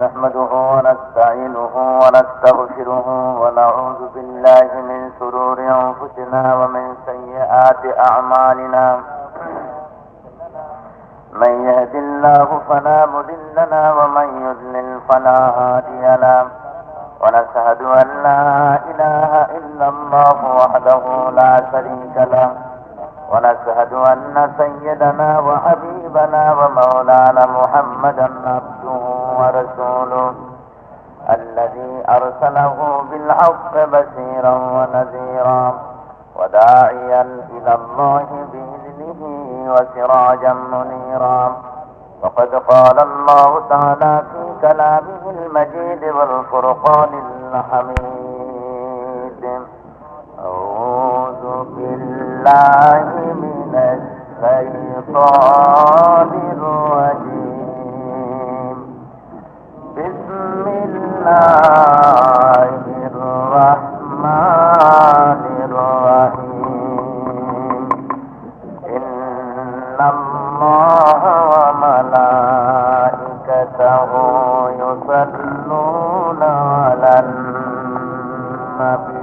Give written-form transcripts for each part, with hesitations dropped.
نحمده ونستعينه ونستغفره ونعوذ بالله من شرور أنفسنا ومن سيئات أعمالنا من يهد الله فلا مضل له ومن يضلل فلا هادي له ونشهد أن لا إله إلا الله وحده لا شريك له ونشهد أن سيدنا وحبيبنا ومولانا محمدا عبده ورسوله الذي أرسله بالحق بشيرا ونذيرا وداعيا إلى الله بإذنه وسراجا منيرا وقد قال الله تعالى في كلامه المجيد والفرقان الحميد أعوذ بالله من الشيطان الرجيم بسم الله الرحمن الرحيم إن الله وملائكته يصلون على النبي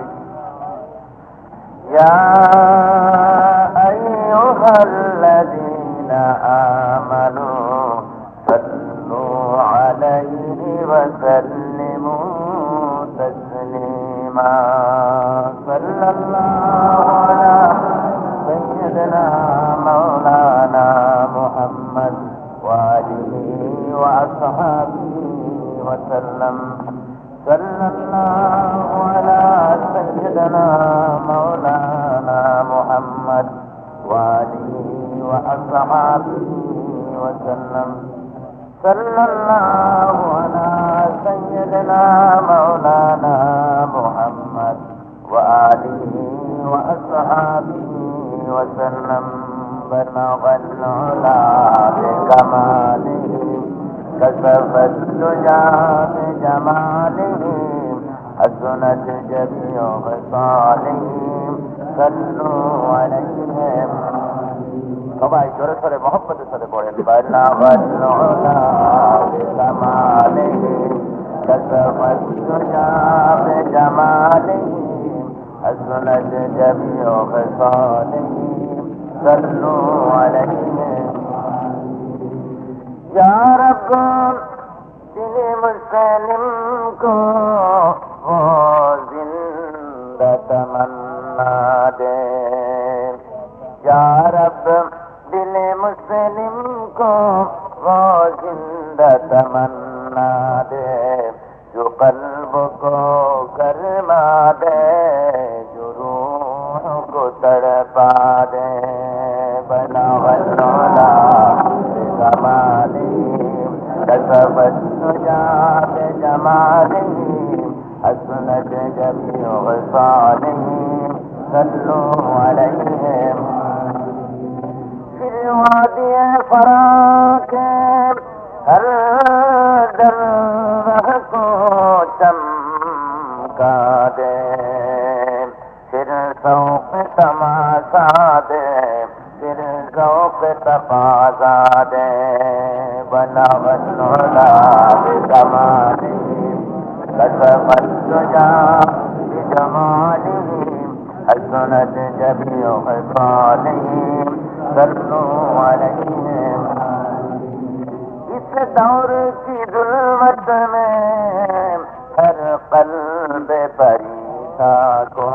يا أيها الذين آمنوا صلوا عليه وسلموا تسليما صلى الله على سيدنا مولانا محمد وآله وأصحابه وسلم صلى الله على سيدنا مولانا محمد وآله وأصحابه وسلم صلى الله على سيدنا مولانا محمد وآله وأصحابه وسلم بلغ العلا بكماله كشف الدجى بجماله حسنت جميع خصالهم صلوا عليهم সবাই জোরে সরে মোহাম্মদের সাথে পড়েন بلغ العلا بكماله كشف الدجى بجماله حسنت جميع خصالهم صلوا عليهم या रब दिल मुस्लिम को वो जिंदा तमन्ना दे या रब दिल मुस्लिम को वो जिंदा तमन्ना दे जो कल्ब को गरमा दे जो रूह को तड़पा दे बना बनोला جمالهم كسبت الدجى بجمالهم حسنت جميع خصالهم صلوا عليهم في الوادي فراكب هر درہ کو چمکا دے پھر سوق تماشا دے پھر ذوق تقاضا دے بلغ العلا بکمالهم كشف الدجى بجمالهم حسنت جميع خصالهم صلوا عليهم اس دور کی ظلمت میں ہر قلب پریشاں کو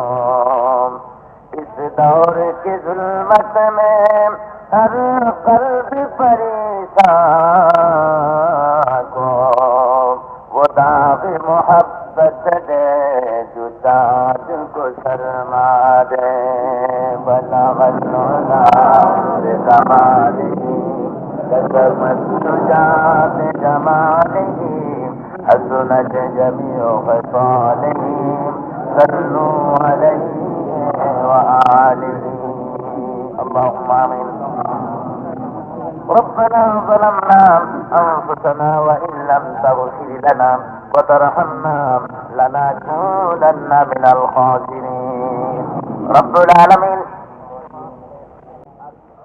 اس دور کی ظلمت میں ہر قلب پریشان کو وہ داغ محبت دے جو چاند کو شرما دے بلغ العلا بکمالہ كشف الدجى بجماله حسنت جميع خصالهم صلوا عليه وآله اللهم آمين ربنا ظلمنا أنفسنا وإن لم تغفر لنا وترحمنا لنكونن من الخاسرين رب العالمين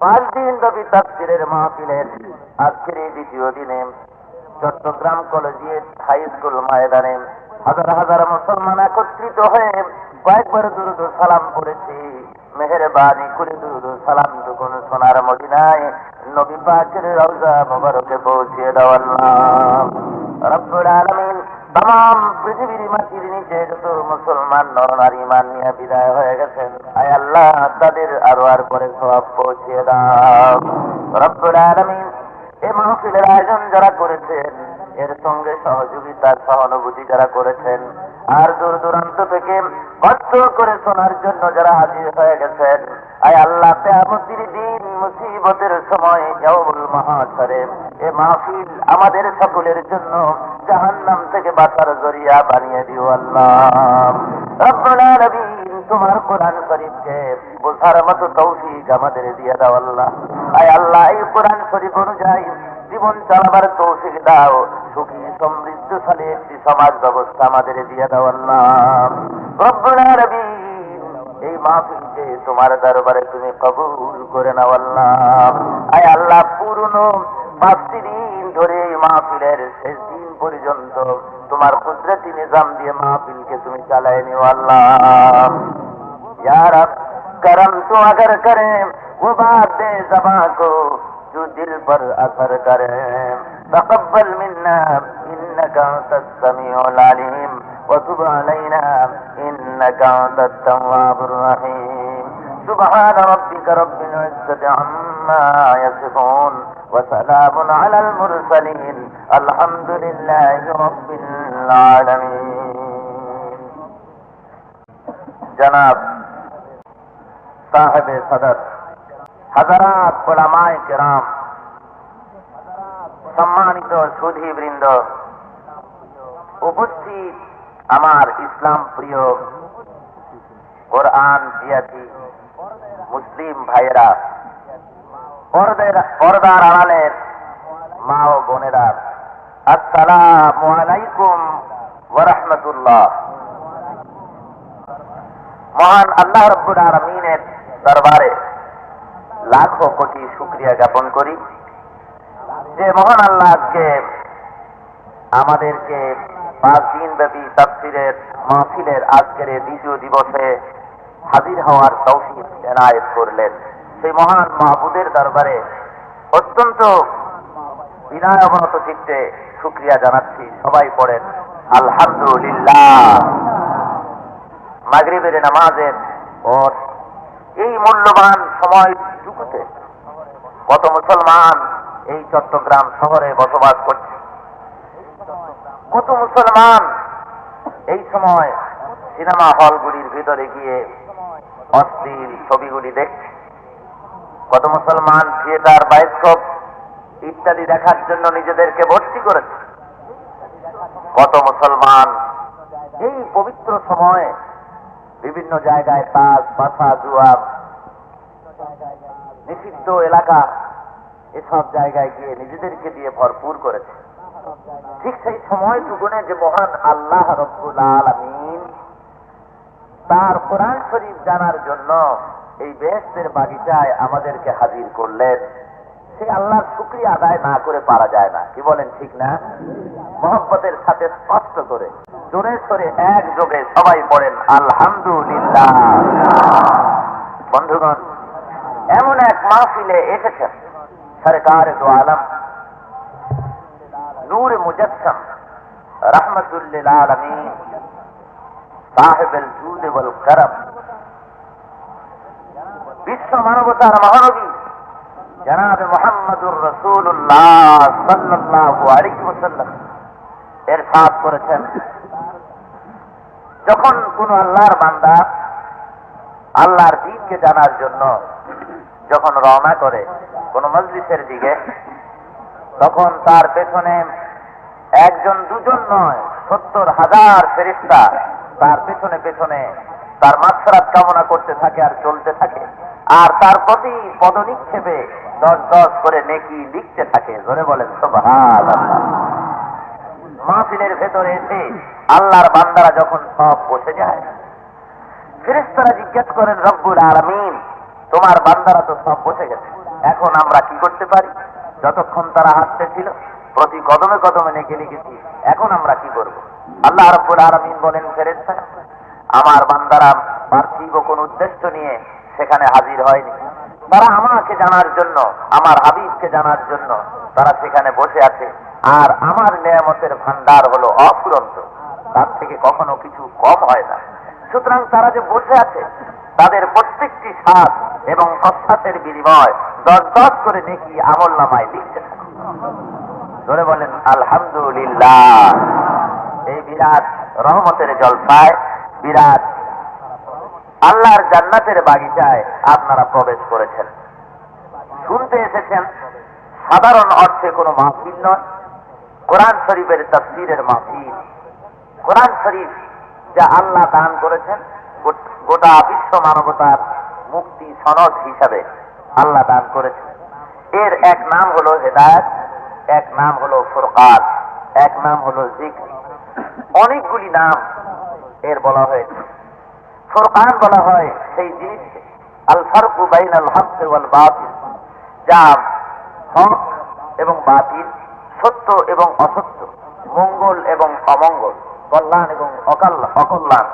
5 দিন ব্যাপী তাফসীরের মাহফিলের আজকের এই দ্বিতীয় দিনে চট্টগ্রাম কলেজিয়েট হাই স্কুল ময়দানে হাজার হাজার মুসলমান একত্রিত হয়ে কয়েকবার দুরূদ ও সালাম পড়েছি। মেহেরবানি করে দুরূদ ও সালাম টুকুন সোনার মদিনায় নবী পাকের রওজা মুবারকে পৌঁছিয়ে দাও আল্লাহ রব্বুল আলামিন। তাম পৃথিবীর মাটির নিচে যত মুসলমান নর নারী ঈমান নিয়ে বিদায় হয়ে গেছেন, আয় আল্লাহ তাদের আরো আর পরে সওয়াব পৌঁছিয়ে দাও রব্বুল আলামিন। এই মাহফিলের আয়োজন যারা করেছেন, এর সঙ্গে সহযোগিতা সহানুভূতি যারা করেছেন, আর দূর দূরান্ত থেকে কষ্ট করে শোনার জন্য যারা হাজির হয়ে গেছেন, আয় আল্লাহ কিয়ামতের দিন মুসিবতের সময় ইয়াউমুল মাহশরে এই মাহফিল আমাদের সকলের জন্য জাহান্নাম থেকে বাঁচার জরিয়া বানিয়ে দিও আল্লাহ রব্বুল আলামিন। তোমার কোরআন শরীফকে বোঝার মতো তৌফিক আমাদের দিয়ে দাও আল্লাহ। আয় আল্লাহ এই কোরআন শরীফ অনুযায়ী জীবন চালাবার তৌফিক দাও। সুখী সমৃদ্ধশালী একটি সমাজ ব্যবস্থা আমাদের দিয়ে দাও আল্লাহ রব্বুল আলামিন। এই মাহফিলকে তোমার দরবারে তুমি কবুল করে নাও আল্লাহ। আয় আল্লাহ পুরনো 5 দিন ধরে এই মাহফিলের শেষ দিন পর্যন্ত তোমার কুদরতি নিজাম দিয়ে মাহফিলকে তুমি চালায় নিও আল্লাহ। या रब करम तो अगर करे वो बात दे ज़बां को जो दिल पर असर करे तक़ब्बल मिन्ना इन्नका अंतस समीउल अलीम व तुब अलैना इन्नका अंतत तव्वाबुर रहीम। सुब्हान रब्बिका रब्बिल इज्जति अम्मा यसिफून व सलामुन अलल मुरसलीन अल्हम्दुलिल्लाहि रब्बिल आलमीन। जनाब साहिब सदर, हजरात उलमाए किराम, सम्मानित সুধী বৃন্দ, উপস্থিত আমার ইসলাম প্রিয় কোরআন জিয়াতি মুসলিম ভাইয়েরা, পর্দার আড়ালের মা ও বোনেরা, আসসালামু আলাইকুম ওয়া রাহমাতুল্লাহ। মহান আল্লাহ রাব্বুল আলামিনের দরবারে লাখো কোটি শুকরিয়া জ্ঞাপন করি যে মহান আল্লাহ আজকে আমাদেরকে 5 দিন ব্যাপী তাফসীরের মাহফিলের আজকের এই দ্বিতীয় দিবসে হাজির হওয়ার তৌফিক এনায়েত করলেন। সেই মহান মাহবুদের দরবারে অত্যন্ত বিনয় অবনত চিত্তে শুকরিয়া জানাচ্ছি। সবাই পড়েন আলহামদুলিল্লাহ। মাগরিবের নামাজের পর এই মূল্যবান সময়টুকুতে কত মুসলমান এই চট্টগ্রাম শহরে বসবাস করছে, কত মুসলমান এই সময় সিনেমা হলগুলির ভিতরে গিয়ে অশ্লীল ছবিগুলি দেখছে, কত মুসলমান থিয়েটার, বায়োস্কোপ ইত্যাদি দেখার জন্য নিজেদেরকে ভর্তি করেছে, কত মুসলমান এই পবিত্র সময়ে বিভিন্ন জায়গায় তাস, পাশা, জুয়া, নিষিদ্ধ এলাকা এসব জায়গায় গিয়ে নিজেদেরকে দিয়ে ভরপুর করেছে। ঠিক সেই সময়টুকুনে যে মহান আল্লাহ রব্বুল আলামিন তার কোরআন শরীফ জানার জন্য এই বেহেশতের বাগিচায় আমাদেরকে হাজির করলেন, সেই আল্লাহর শুকরিয়া আদায় না করে পারা যায় না। কি বলেন, ঠিক না? মহব্বতের সাথে স্পষ্ট করে জোরে সরে একযোগে সবাই পড়েন আলহামদুলিল্লাহ। বন্ধুগণ, এমন এক মাহফিলে এসেছেন সরকার দু আলম নূর মুজস্সম রহমতুল লিল আলামিন সাহেবুল জুদ ওয়াল করম, বিশ্ব মানবতার মহানবী জনাব মুহাম্মদুর রাসূলুল্লাহ সাল্লাল্লাহু আলাইহি ওয়াসাল্লাম ইরশাদ করেছেন, যখন কোন আল্লাহর বান্দা আল্লাহর দ্বীনকে জানার জন্য যখন রওনা করে কোন মজলিসের দিকে, তখন তার পেছনে একজন দুজন নয় 70,000 ফেরেশতা তার পেছনে পেছনে তার মাগফিরাত কামনা করতে থাকে আর চলতে থাকে, আর তার প্রতি পদনিক্ষেপে 10 করে নেকি লিখতে থাকে। জোরে বলেন সুবহানাল্লাহ। মাহফিলের ভেতরে এসে আল্লাহর বান্দারা যখন সব বসে যায়, ফেরেশতারা জিজ্ঞেস করেন, রব্বুল আলামিন তোমার বান্দারা তো সব বসে গেছে, এখন আমরা কি করতে পারি? যতক্ষণ তারা হাঁটতেছিল প্রতি কদমে কদমে নেকি লিখেছি, এখন আমরা কি করব? আল্লাহ রাব্বুল আলামিন বলেন, ফেরেশতা আমার বান্দারা পার্থিব কোন উদ্দেশ্য নিয়ে সেখানে হাজির হয়নি। তারা আমাকে জানার জন্য, আমার হাবিবকে জানার জন্য তারা সেখানে বসে আছে। আর আমার নেয়ামতের ভান্ডার হলো অফুরন্ত, তার থেকে কখনো কিছু কম হয় না। সুতরাং তারা যে বসে আছে, তাদের প্রত্যেকটি শ্বাস এবং প্রশ্বাসের বিনিময় 10 করে নেকি আমলনামায় লিখতে থাকে। ধরে বলেন আলহামদুলিল্লাহ। এই বিরাট রহমতের জলসায়, বিরাট আল্লাহর জান্নাতের বাগিচায় আপনারা প্রবেশ করেছেন। শুনতে এসেছেন সাধারণ অর্থে কোনো মাহফিল নয়, কোরআন শরীফের তাফসীরের মাহফিল। কোরআন শরীফ যা আল্লাহ দান করেছেন, গোটা বিশ্ব মানবতার মুক্তি সনদ হিসাবে আল্লাহ দান করেছেন। এর এক নাম হলো হেদায়েত, এক নাম হলো ফুরকান, এক নাম হলো যিকর। অনেকগুলি নাম এর বলা হয়েছে। ফুরকান বলা হয় সেই জিনিসকে, আল ফারকু বাইনাল হক ওয়াল বাতিল, যা হক এবং বাতিল, সত্য এবং অসত্য, মঙ্গল এবং অমঙ্গল, কল্যাণ এবং অকল্যাণ,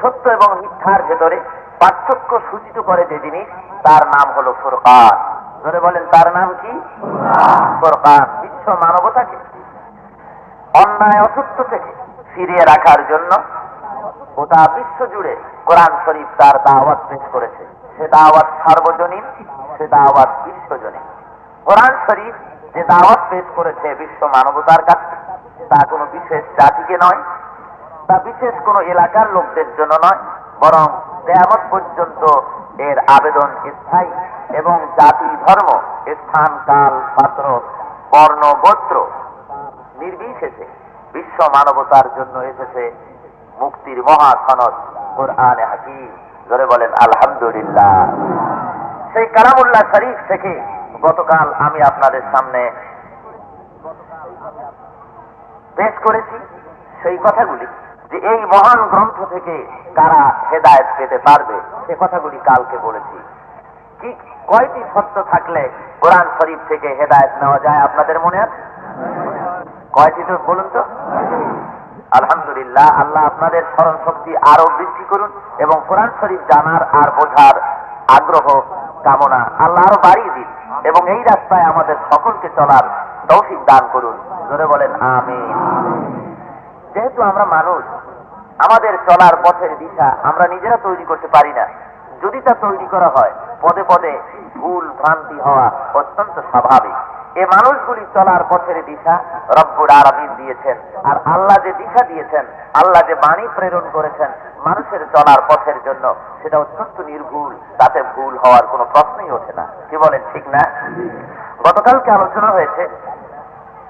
সত্য এবং মিথ্যার ভেতরে পার্থক্য সূচিত করে যে জিনিস, তার নাম হলো ফুরকান। ধরে বলেন তার নাম কি? ফুরকান। বিশ্ব মানবতাকে অন্যায় অসত্য থেকে ফিরিয়ে রাখার জন্য গোটা বিশ্ব জুড়ে কোরআন শরীফ তার দাওয়াত পেশ করেছে। সে দাওয়াত সার্বজনীন, সে দাওয়াত বিশ্বজনীন। কোরআন শরীফ যে দাওয়াত পেশ করেছে বিশ্ব মানবতার কাছে, তা কোনো বিশেষ জাতিকে নয়, তা বিশেষ কোনো এলাকার লোকদের জন্য নয়, বরং কিয়ামত পর্যন্ত এর আবেদন স্থায়ী এবং জাতি, ধর্ম, স্থান, কাল, পাত্র, বর্ণ, গোত্র নির্বিশেষে বিশ্ব মানবতার জন্য এসেছে মুক্তির মহা সনদ কুরআনে হাকিম। ধরে বলেন আলহামদুলিল্লাহ। সেই কালামুল্লাহ শরীফ থেকে গতকাল আমি আপনাদের সামনে পেশ করেছি সেই কথাগুলি, যে এই মহান গ্রন্থ থেকে কারা হেদায়েত পেতে পারবে, সে কথাগুলি কালকে বলেছি। কি কয়টি শর্ত থাকলে কোরআন শরীফ থেকে হেদায়েত নেওয়া যায় আপনাদের মনে আছে? কয়টি তো বলুন তো। আলহামদুলিল্লাহ। আল্লাহ আপনাদের স্মরণ শক্তি আরো বৃদ্ধি করুন এবং কোরআন শরীফ জানার আর বোঝার আগ্রহ কামনা আল্লাহ আরো বাড়িয়ে দিন এবং এই রাস্তায় আমাদের সকলকে চলার তৌফিক দান করুন। জোরে বলেন আমিন। যেহেতু আমরা মানুষ, আমাদের চলার পথের দিশা আমরা নিজেরা তৈরি করতে পারি না। যদি তা তৈরি করা হয়, পদে পদে ভুল ভ্রান্তি হওয়া অত্যন্ত স্বাভাবিক। এ মানুষগুলি চলার পথের দিশা রব্বুল আলামিন দিয়েছেন। আর আল্লাহ যে দিশা দিয়েছেন, আল্লাহ যে বাণী প্রেরণ করেছেন মানুষের চলার পথের জন্য, সেটা অত্যন্ত নির্ভুল, তাতে ভুল হওয়ার কোনো প্রশ্নই ওঠে না। কি বলেন, ঠিক না? গতকালকে আলোচনা হয়েছে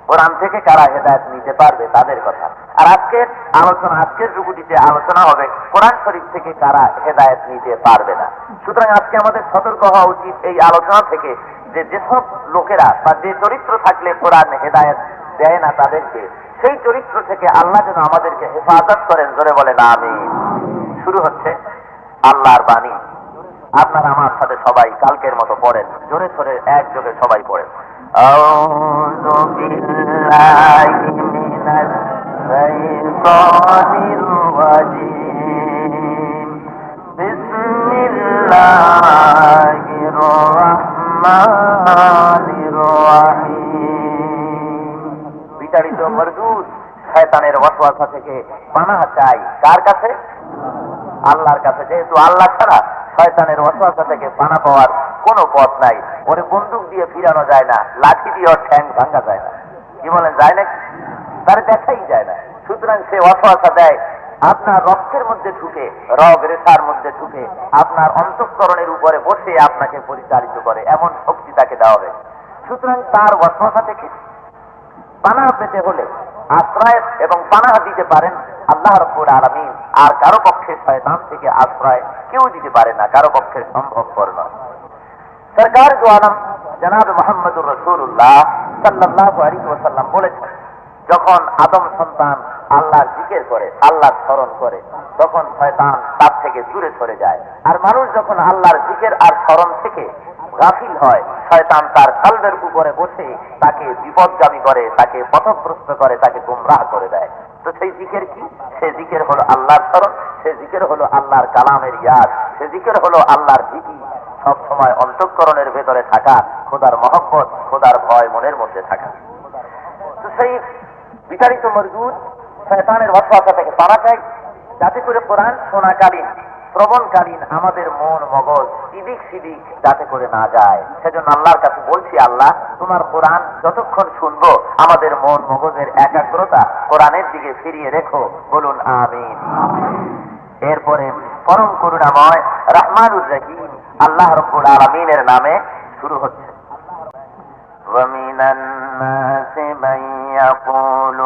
কোরআন থেকে কারা হেদায়েত নিতে পারবে তাদের কথা। আর আজকের আলোচনা, আজকের যুগটিতে আলোচনা হবে কোরআন শরীফ থেকে কারা হেদায়েত নিতে পারবে না। সুতরাং আজকে আমাদের সতর্ক হওয়া উচিত এই আলোচনা থেকে, যে যেসব লোকেরা বা যে চরিত্র থাকলে কোরআন হেদায়েত দেয় না তাদেরকে, সেই চরিত্র থেকে আল্লাহ যেন আমাদেরকে হেফাজত করেন। জোরে বলেন আমিন। শুরু হচ্ছে আল্লাহর বাণী। আপনারা আমার সাথে সবাই কালকের মতো পড়েন, জোরে সোরে একযোগে সবাই পড়েন। আউযু বিল্লাহি মিনাশ শাইতানির রাজীম। বিসমিল্লাহির রাহমানির রাহিম। বিতাড়িত মরদুদ শয়তানের ওয়াসওয়াসা থেকে পানাহ চাই কার কাছে? আল্লাহর কাছে। যেহেতু আল্লাহ ছাড়া শয়তানের ওয়াসওয়াসা থেকে পানা পাওয়ার কোনো পথ নাই। ওরে বন্দুক দিয়ে ফিরানো যায় না, লাঠি দিয়ে ওর ঠ্যাং ভাঙা যায় না। কি বলেন, যায় না? তার দেখাই যায় না। সুতরাং সে ওয়াসওয়াসা দেয় আপনার রক্তের মধ্যে ঢুকে, রগ রেখার মধ্যে ঢুকে আপনার অন্তঃকরণের উপরে বসে আপনাকে পরিচালিত করে, এমন শক্তি তাকে দেওয়া হবে। সুতরাং তার ওয়াসওয়াসা থেকে পানাহ পেতে হলে আশ্রয় এবং পানাহ দিতে পারেন আল্লাহ রাব্বুল আলামিন। আর কারো পক্ষে শয়তান থেকে আশ্রয় কেউ দিতে পারে না, কারো পক্ষে সম্ভবপর নয়। সরকার দু আলম জনাব মুহাম্মদুর রাসূলুল্লাহ সাল্লাল্লাহু আলাইহি ওয়াসাল্লাম বলেছেন, যখন আদম সন্তান আল্লাহর জিকির করে, আল্লাহর স্মরণ করে, তখন শয়তান তার থেকে দূরে সরে যায়। আর মানুষ যখন আল্লাহর জিকির আর স্মরণ থেকে গাফিল হয়, শয়তান তার কলবের উপরে বসে তাকে বিপদগামী করে, তাকে পথভ্রষ্ট করে, তাকে গোমরাহ করে দেয়। তো সেই জিকির কি? সে জিকির হলো আল্লাহর স্মরণ, সে জিকির হলো আল্লাহর কালামের ইয়াদ, সে জিকির হলো আল্লাহর ভীতি সব সময় অন্তঃকরণের ভেতরে থাকা, খোদার মহব্বত, খোদার ভয় মনের মধ্যে থাকা। তো সেই বিতাড়িত মরদুদ শয়তানের ওয়াসওয়াসা থেকে পাওয়া যায়, যাতে করে কোরআন শোনাকালীন, শ্রবণকালীন আমাদের মন মগজ ইদিক সিদিক যাতে করে না যায়। সেজন্য আল্লাহর কাছে বলছি, আল্লাহ তোমার কোরআন যতক্ষণ শুনবো আমাদের মন মগজের একাগ্রতা কোরআনের দিকে ফিরিয়ে রেখো। বলুন আমিন। এরপরে পরম করুণাময় রহমানুর রহিম আল্লাহ রাব্বুল আলামিনের নামে শুরু হচ্ছে। وَمِنَ النَّاسِ مَن يَقُولُ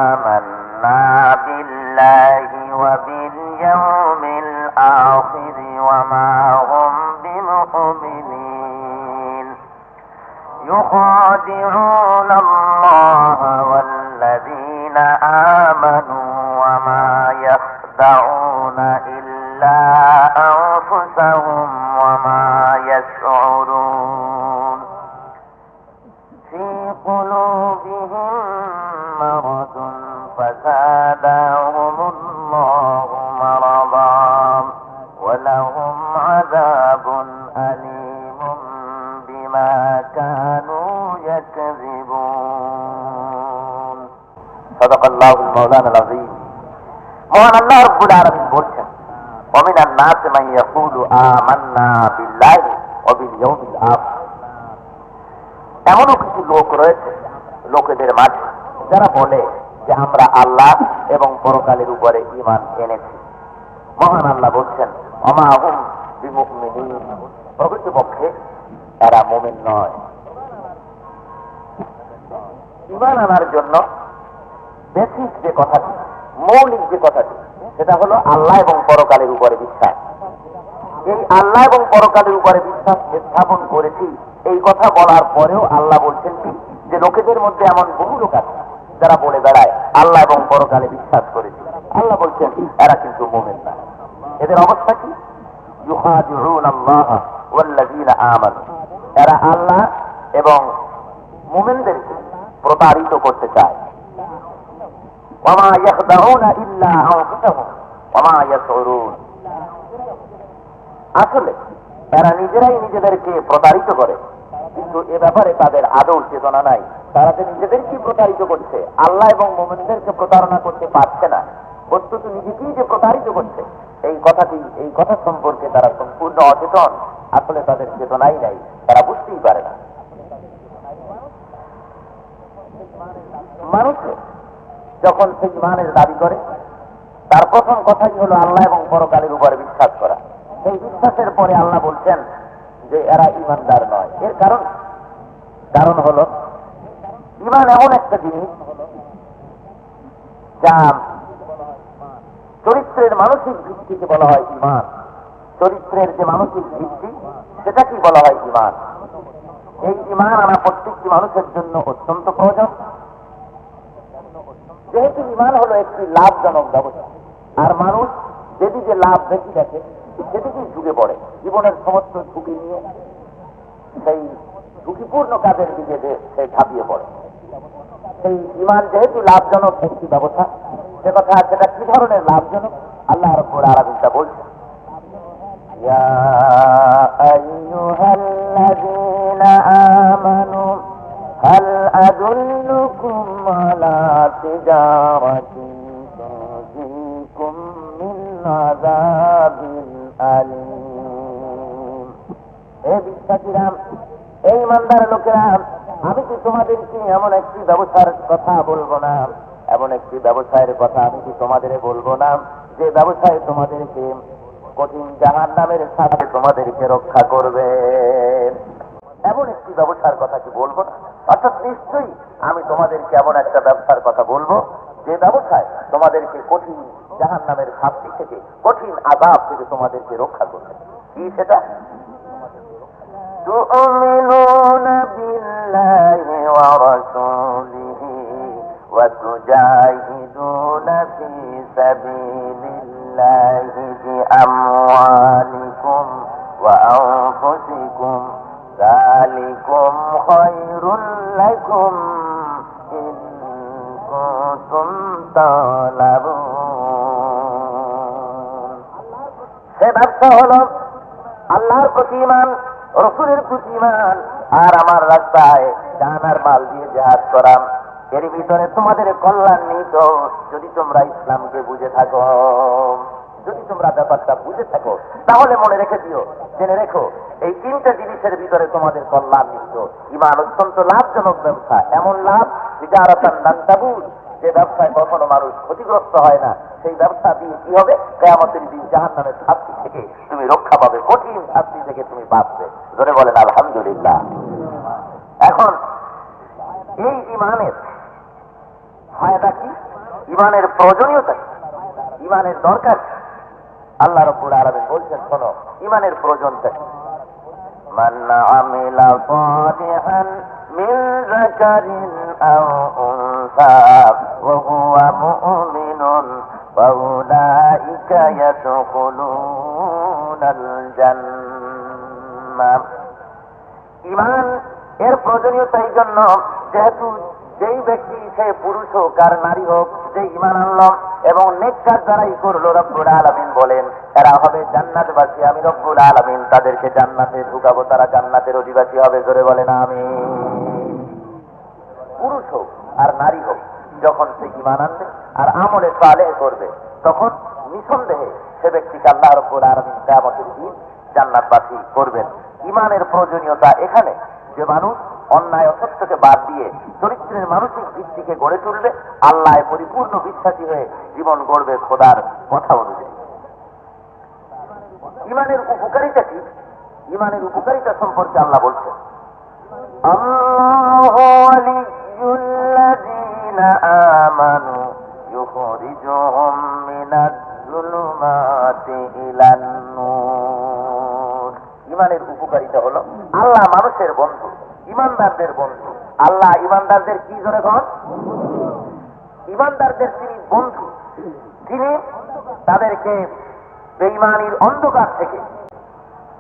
آمَنَّا بِاللَّهِ وَبِالْيَوْمِ الْآخِرِ وَمَا هُمْ بِمُؤْمِنِينَ يُخَادِعُونَ اللَّهَ وَالَّذِينَ آمَنُوا وَمَا يَخْدَعُونَ إِلَّا أَنفُسَهُمْ وَمَا يَشْعُرُونَ في قلوبهم مرض فزادهم الله مرضا ولهم عذاب أليم بما كانوا يكذبون صدق الله المولانا العظيم মহান আল্লাহ রাব্বুল আলামিন বলছেন, ومن الناس من يقول آمنا بالله وباليوم الآخر। এমনও কিছু লোক রয়েছে লোকেদের মাঝে যারা বলে যে আমরা আল্লাহ এবং পরকালের উপরে ঈমান এনেছি। মহান আল্লাহ বলছেন, ওমা হুম বিমুমিনিন, প্রকৃতপক্ষে এরা মুমিন নয়। ঈমান আনার জন্য বেসিক যে কথাটি, মৌলিক যে কথাটি, সেটা হলো আল্লাহ এবং পরকালের উপরে বিশ্বাস। এই আল্লাহ এবং পরকালের উপরে বিশ্বাস স্থাপন করেছি, এই কথা বলার পরেও আল্লাহ বলছেন কি, যে লোকেদের মধ্যে এমন বহু লোক আছে যারা বলে বেড়ায় আল্লাহ এবং পরকালে বিশ্বাস করেছি। আল্লাহ বলছেন এরা কিন্তু মুমিন না। এদের অবস্থা কি? ইউখাদিউন আল্লাহ ওয়াল্লাযীনা আমানু, এরা আল্লাহ এবং মুমিনদেরকে প্রতারিত করতে চায়। ওয়ামা ইয়াখদাউনা ইল্লা আনফুসাহুম ওয়ামা ইয়াশউরুন, আসলে এরা নিজেরাই নিজেদেরকে প্রতারিত করে, কিন্তু এ ব্যাপারে তাদের আদৌ চেতনা নাই। তারা যে নিজেদেরকেই প্রতারিত করছে, আল্লাহ এবং মুমিনদেরকে প্রতারণা করতে পারছে না, বস্তুত নিজেকেই যে প্রতারিত করছে এই কথা সম্পর্কে তারা সম্পূর্ণ অচেতন। আসলে তাদের চেতনাই নাই, তারা বুঝতেই পারে না। মানুষ যখন সেই ঈমানের দাবি করে, তার প্রথম কথাই হলো আল্লাহ এবং পরকালের উপরে বিশ্বাস করা। এই বিশ্বাসের পরে আল্লাহ বলছেন যে এরা ঈমানদার নয়। এর কারণ হলো ঈমান এমন একটা জিনিস যা চরিত্রের মানসিক ভিত্তিকে বলা হয় ঈমান। চরিত্রের যে মানসিক ভিত্তি, সেটা কি বলা হয় ঈমান। এই ঈমান আনা প্রত্যেকটি মানুষের জন্য অত্যন্ত প্রয়োজন, যেহেতু ঈমান হলো একটি লাভজনক ব্যবস্থা। আর মানুষ যেদিকে লাভ বেশি দেখে সেদিকেই ঝুঁকে পড়ে, জীবনের সমস্ত ঝুঁকি নিয়ে সেই ঝুঁকিপূর্ণ কাজের দিকে সে ঝাঁপিয়ে পড়ে। সেই ঈমান যেহেতু লাভজনক একটি ব্যবস্থা, সে কথা সেটা কি ধরনের লাভজনক আল্লাহ রাব্বুল আলামিন তা বলছেন, ইয়া আইয়ুহাল্লাযীনা আমানু হাল আদুল্লুকুম আলা তিজারাতিন তুনজিকুম মিন আযাবিন আলীম। হে বিশ্বাসীরা, এই ইমানদার লোকেরা, আমি কি তোমাদেরকে এমন একটি ব্যবসার কথা বলবো না, এমন একটি ব্যবসায়ের কথা আমি কি তোমাদের বলবো না, যে ব্যবসায় তোমাদেরকে কঠিন জাহান্নামের সাথে তোমাদেরকে রক্ষা করবে। এমন একটি ব্যবসার কথা কি বলবো না? অর্থাৎ নিশ্চয়ই আমি তোমাদেরকে এমন একটা ব্যবসার কথা বলবো যে ব্যবসায় তোমাদেরকে কঠিন জাহান্নামের শাস্তি থেকে, কঠিন আযাব থেকে তোমাদেরকে রক্ষা করবে। কি সেটা? تؤمنون بالله ورسوله وتجاهدون في سبيل الله بأموالكم وأنفسكم ذلكم তালাবুন। সে ব্যবসা হলো আল্লাহর প্রতি ঈমান, রসুলের প্রতি ঈমান, আর আমার রাস্তায় জানার মাল দিয়ে জিহাদ করা। এর ভিতরে তোমাদের কল্যাণ নিহিত যদি তোমরা ইসলামকে বুঝে থাকো, যদি তোমরা ব্যাপারটা বুঝে থাকো, তাহলে মনে রেখে দিও, জেনে রেখো, এই তিনটা জিনিসের ভিতরে তোমাদের কল্যাণ নিহিত। ঈমান অত্যন্ত লাভজনক ব্যবসা, এমন লাভ তিজারাতান লান তাবুর, যে ব্যবসায় কখনো মানুষ ক্ষতিগ্রস্ত হয় না। সেই ব্যবসা দিয়ে কি হবে? কিয়ামতের দিন জাহান্নামের শাস্তি থেকে তুমি রক্ষা পাবে, কঠিন শাস্তি থেকে তুমি বাঁচবে। ধরে বলেন আলহামদুলিল্লাহ। এখন এই ঈমানের ফায়দা কি? ঈমানের প্রয়োজনীয়তা কি? ঈমানের দরকার কি? আল্লাহ রাব্বুল আলামিন বলছেন, শোনো, ঈমানের প্রয়োজনটা কি? মান আমিলা সালিহান মিন যাকারিন আও উনসা ওয়া হুয়া মুমিনুন ফাউলাইকা ইয়াদখুলুনাল জান্নাহ। ঈমান এর প্রয়োজনীয়তা এই জন্য, যেহেতু যেই ব্যক্তি, সে পুরুষ হোক আর নারী হোক, যে ঈমান আনলো এবং নেক কাজ যারাই করলো, রব্বুল আলামিন বলেন এরা হবে জান্নাতবাসী। আমি রব্বুল আলামিন তাদেরকে জান্নাতে ঢুকাবো, তারা জান্নাতের অধিবাসী হবে। জোরে বলেন আমিন। পুরুষ হোক আর নারী হোক, যখন সে ঈমান আনবে আর আমলে সালেহ করবে, তখন নিঃসন্দেহে সে ব্যক্তিকে আল্লাহ রব্বুল আলামিন কিয়ামতের দিন জান্নাতবাসী করবেন। ঈমানের প্রয়োজনীয়তা এখানে যে মানুষ অন্যায় অসত্যকে বাদ দিয়ে চরিত্রের মানসিক ভিত্তিকে গড়ে তুলবে, আল্লাহ পরিপূর্ণ বিশ্বাসী হয়ে জীবন গড়বে খোদার কথা অনুযায়ী। ঈমানের উপকারিতা কি? ঈমানের উপকারিতা সম্পর্কে আল্লাহ বলছেন, আল্লাহু ওয়ালিয়্যুল্লাযীনা আমানু ইউখরিজুহুম মিনাজ যুলুমাতি ইলান নূর। ঈমানের উপকারিতা হলো, আল্লাহ মানুষের বন্ধু, ঈমানদারদের বন্ধু। আল্লাহ ঈমানদারদের কি জোরে কন? ঈমানদারদের তিনি বন্ধু। তিনি তাদেরকে বেঈমানির অন্ধকার থেকে,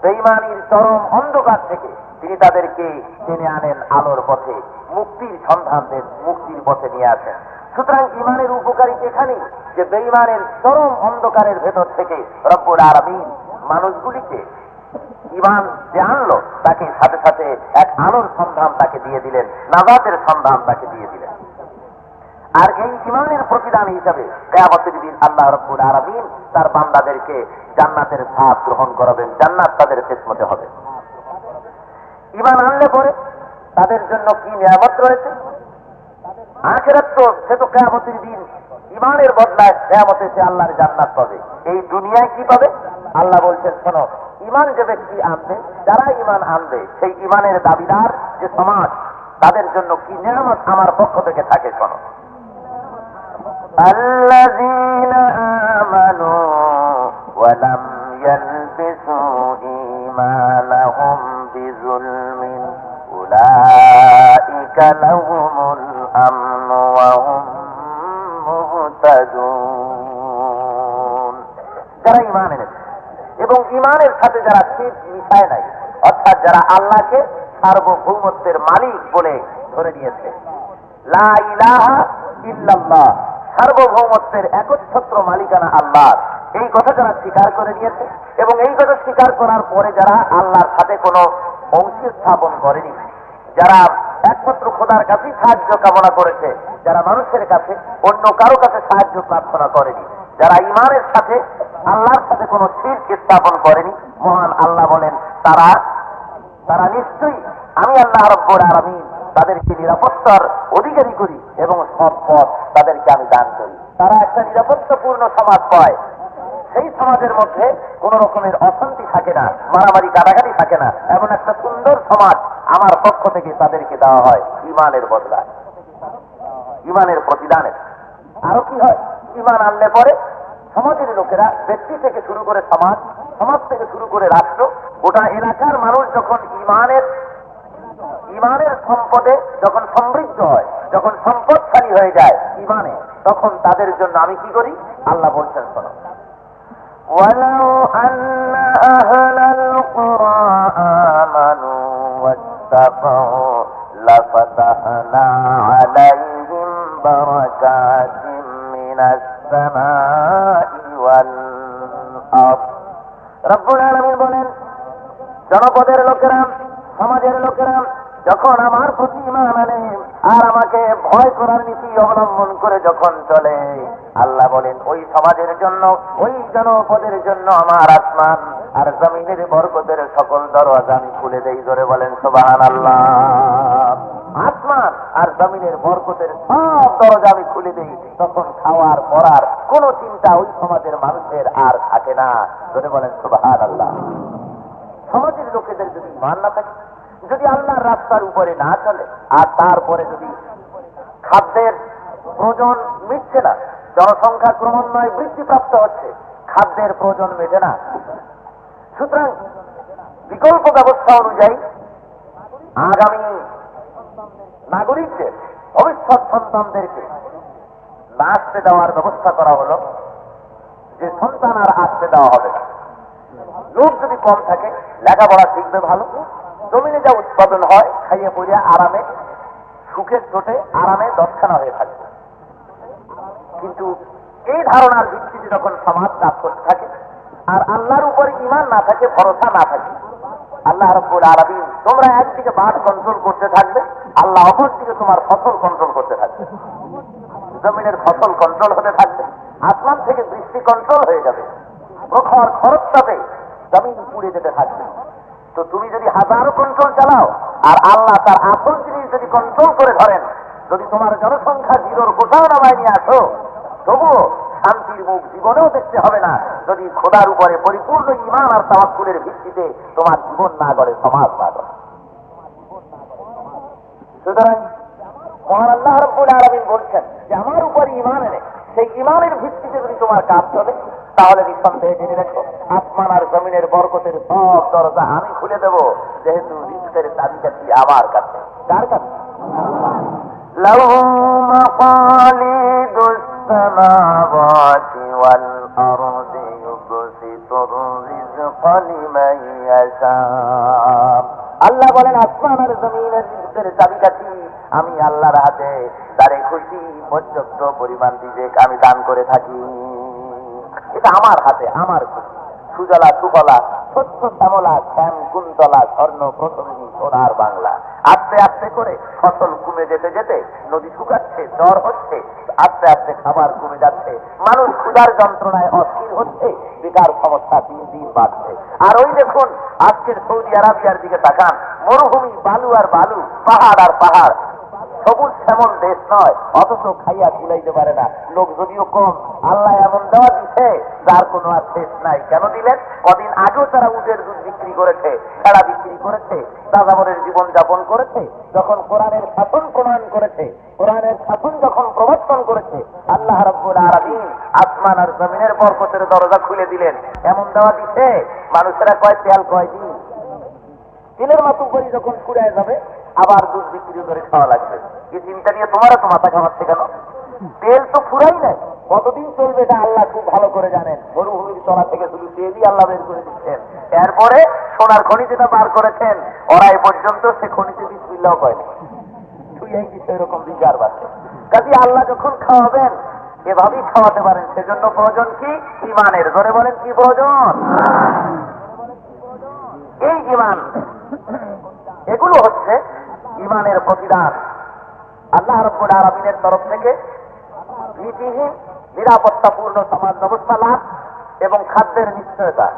বেঈমানির চরম অন্ধকার থেকে তিনি তাদেরকে টেনে আনেন আলোর পথে, মুক্তির সন্ধান দেন, মুক্তির পথে নিয়ে আসেন। সুতরাং ঈমানের উপকারিতা এখানেই যে বেঈমানের চরম অন্ধকারের ভেতর থেকে রব্বুল আলামিন মানুষগুলিকে ঈমান যে আনলো, তাকে সাথে সাথে এক আলোর সন্ধান তাকে দিয়ে দিলেন, নাজাতের সন্ধান তাকে দিয়ে দিলেন। আর এই ঈমানের প্রতিদান হিসাবে কিয়ামতের দিন আল্লাহ রাব্বুল আলামিন তার বান্দাদেরকে জান্নাতের স্বাদ গ্রহণ করাবেন, জান্নাত তাদের কিসমতে হবে। ঈমান আনলে পরে তাদের জন্য কি নিয়ামত রয়েছে? আখিরাত তো, সে তো কিয়ামতের দিন ঈমানের বদলায় কিয়ামতে সে আল্লাহর জান্নাত পাবে। এই দুনিয়ায় কি পাবে? আল্লাহ বলছেন, শোনো, ঈমান যে ব্যক্তি আনবে, যারা ঈমান আনবে, সেই ঈমানের দাবিদার যে সমাজ, তাদের জন্য কি নিয়ামত আমার পক্ষ থেকে থাকে, শোনো। আল্লাযীনা আমানু ওয়া লাম ইয়ালবিসু ঈমানাহুম বিযুলমিন উলাইকা লাহুমুল আমনু ওয়া হুম মুহতাদুন। যারা ঈমান এনেছে এবং ঈমানের সাথে যারা শিরক মিশায় নাই, অর্থাৎ যারা আল্লাহকে সার্বভৌমত্বের মালিক বলে ধরে নিয়েছে, লা ইলাহা ইল্লাল্লাহ, সার্বভৌমত্বের একচ্ছত্র মালিকানা আল্লাহ, এই কথা যারা স্বীকার করে নিয়েছে এবং এই কথা স্বীকার করার পরে যারা আল্লাহর সাথে কোনো অংশ স্থাপন করেনি, যারা একমাত্র খোদার কাছেই সাহায্য কামনা করেছে, যারা মানুষের কাছে অন্য কারো কাছে সাহায্য প্রার্থনা করেনি, যারা ঈমানের সাথে আল্লাহর সাথে কোনো শিরক স্থাপন করেনি, মহান আল্লাহ বলেন তারা নিশ্চয়ই আমি আল্লাহ রাব্বুল আলামিন তাদেরকে নিরাপত্তার অধিকারী করি এবং সব পথ তাদেরকে আমি দান করি। তারা একটা নিরাপত্তাপূর্ণ সমাজ পায়, সেই সমাজের মধ্যে কোন রকমের অশান্তি থাকে না, মারামারি কাটাকাটি থাকে না, এমন একটা সুন্দর সমাজ আমার পক্ষ থেকে তাদেরকে দেওয়া হয় ঈমানের বদলায়, ঈমানের প্রতিদানের। আরো কি হয়? ঈমান আনলে পরে সমাজের লোকেরা, ব্যক্তি থেকে শুরু করে সমাজ, সমাজ থেকে শুরু করে রাষ্ট্র, গোটা এলাকার মানুষ যখন ঈমানের সম্পদে যখন সমৃদ্ধ হয়, যখন সম্পদশালী হয়ে যায় ঈমানে, তখন তাদের জন্য আমি কি করি? আল্লাহ বলছেন, শোনো, ওয়ালাউ আন্না আহলাল কুরআ আমানু ওয়াত্তাকাউ লাফাতাহনা আলাইহিম বারাকাতিম মিনাস সামাই ওয়াল আরদ। রব্বুল আলামিন বলেন, জনপদের লোকেরা, সমাজের লোকেরা যখন আমার প্রতি ঈমান আনে আর আমাকে ভয় করার নীতি অবলম্বন করে যখন চলে, আল্লাহ বলেন ওই সমাজের জন্য, ওই জনপদের জন্য আমার আসমান আর জমিনের বরকতের সকল দরওয়াজা আমি খুলে দেই। ধরে বলেন সুবহানাল্লাহ। আসমান আর জমিনের বরকতের সব দরজা আমি খুলে দেই। তখন খাওয়ার পড়ার কোনো চিন্তা ওই সমাজের মানুষের আর থাকে না। ধরে বলেন সুবহানাল্লাহ। সমাজের লোকেদের যদি ঈমান না থাকে, যদি আল্লাহর রাস্তার উপরে না চলে, আর তারপরে যদি খাদ্যের প্রয়োজন মিটছে না, জনসংখ্যা ক্রমান্বয়ে বৃদ্ধিপ্রাপ্ত হচ্ছে, খাদ্যের প্রয়োজন মেটে না, সুতরাং বিকল্প ব্যবস্থা অনুযায়ী আগামী নাগরিকদের, ভবিষ্যৎ সন্তানদেরকে না আসতে দেওয়ার ব্যবস্থা করা হলো, যে সন্তান আর আসতে দেওয়া হবে না। লোক যদি কম থাকে, লেখাপড়া শিখবে ভালো, জমিনে যা উৎপাদন হয় খাইয়ে পড়িয়া আরামে, সুখের চোটে আরামে দশখানা হয়ে থাকবে। কিন্তু এই ধারণার ভিত্তিতে যখন সমাজ কাজ করতে থাকে আর আল্লাহর উপর ঈমান না থাকে, ভরসা না থাকে, আল্লাহ রাব্বুল আলামিন তোমরা একদিকে বাদ কন্ট্রোল করতে থাকবে, আল্লাহ অপর দিকে তোমার ফসল কন্ট্রোল করতে থাকবে। জমিনের ফসল কন্ট্রোল হতে থাকবে, আসমান থেকে বৃষ্টি কন্ট্রোল হয়ে যাবে, প্রখর খরচটাতে জমিন পুড়ে যেতে থাকবে। তো তুমি যদি হাজারো কন্ট্রোল চালাও আর আল্লাহ তার আসল জিনিস যদি কন্ট্রোল করে ধরেন, যদি তোমার জনসংখ্যা জিরোর কোথাও নামায় নিয়ে আসো, তবুও শান্তির মুখ জীবনেও দেখতে হবে না, যদি খোদার উপরে পরিপূর্ণ ঈমান আর তাওয়াক্কুলের ভিত্তিতে তোমার জীবন না গড়ে, সমাজ না গড়ে। সুতরাং মহান আল্লাহ রাব্বুল আলামিন বলছেন যে আমার উপর ঈমান এনে সেই ঈমানের ভিত্তিতে যদি তোমার কাজ চলে, তাহলে নিঃসন্দেহে জেনে রাখো আসমান আর জমিনের বরকতের সব দরজা আমি খুলে দেব, যেহেতু রিজকের চাবিকাঠি আমার কাছে। কার কাছে? লাহু মাকালিদুস সামাওয়াতি ওয়াল আরদি ইউবসিতুর রিজকা লিমান ইয়াশা। আল্লাহ বলেন আসমান আর জমিনের রিজকের চাবিকাঠি আমি আল্লাহর হাতে, তারে খুশি পর্যাপ্ত পরিমাণ রিজক আমি দান করে থাকি। এটা আমার হাতে, আমার খুশি। সুজলা সুফলা, স্বচ্ছ শ্যামলা, শ্যাম কুন্তলা, স্বর্ণ প্রসঙ্গী সোনার বাংলা। আস্তে আস্তে করে ফসল কমে যেতে যেতে নদী শুকাচ্ছে, জ্বর হচ্ছে, আস্তে আস্তে খাবার কমে যাচ্ছে, মানুষ ক্ষুধার যন্ত্রণায় অস্থির হচ্ছে, বেকার সমস্যা দিন দিন বাড়ছে। আর ওই দেখুন আজকের সৌদি আরবিয়ার দিকে তাকান, মরুভূমি, বালু আর বালু, পাহাড় আর পাহাড়, সবুজ শ্যামল দেশ নয়, অথচ খাইয়া কুলাইতে পারে না। লোক যদিও কম, আল্লাহ এমন দেওয়া দিচ্ছে যার কোনো আর শেষ নাই। কেন দিলেন? কদিন আগেও তারা উটের দুধ বিক্রি করেছে, ভেড়া বিক্রি করেছে, যাযাবরের জীবন যাপন করেছে। যখন কোরআনের শাসন প্রমাণ করেছে, কোরআনের শাসন যখন প্রবর্তন করেছে, আল্লাহ রাব্বুল আলামিন আসমান আর জমিনের বরকতের দরজা খুলে দিলেন। এমন দেওয়া দিচ্ছে, মানুষেরা কয় তেল কয় দিন, তেলের মাতুব্বরি যখন ফুরায় যাবে আবার দুধ বিক্রি করে খাওয়া লাগবে। এই চিন্তা নিয়ে তোমারও তো মাথা ঘামাচ্ছে কেন? তেল তো ফুরাই নাই, কতদিন চলবে এটা আল্লাহ খুব ভালো করে জানেন। মরুভূমির তলা থেকে শুধু তেলই আল্লাহ বের করে দিচ্ছেন। এরপরে সোনার খনি যেটা বার করেছেন, ওরা এ পর্যন্ত সে খনিতে বিসমিল্লাহ কয় না, ছুঁয়েই দিচ্ছে, এরকম বিচার বাড়ছে। কাজে আল্লাহ যখন খাওয়াবেন এভাবেই খাওয়াতে পারেন। সেজন্য প্রয়োজন কি? ঈমানের। ধরে বলেন কি প্রয়োজন? এই ঈমান, এগুলো হচ্ছে ঈমানের প্রতিদান। আল্লাহ রাব্বুল আলামিনের তরফ থেকে ভীতিহীন নিরাপত্তাপূর্ণ সমাজ ব্যবস্থা লাভ এবং খাদ্যের নিশ্চয়তা,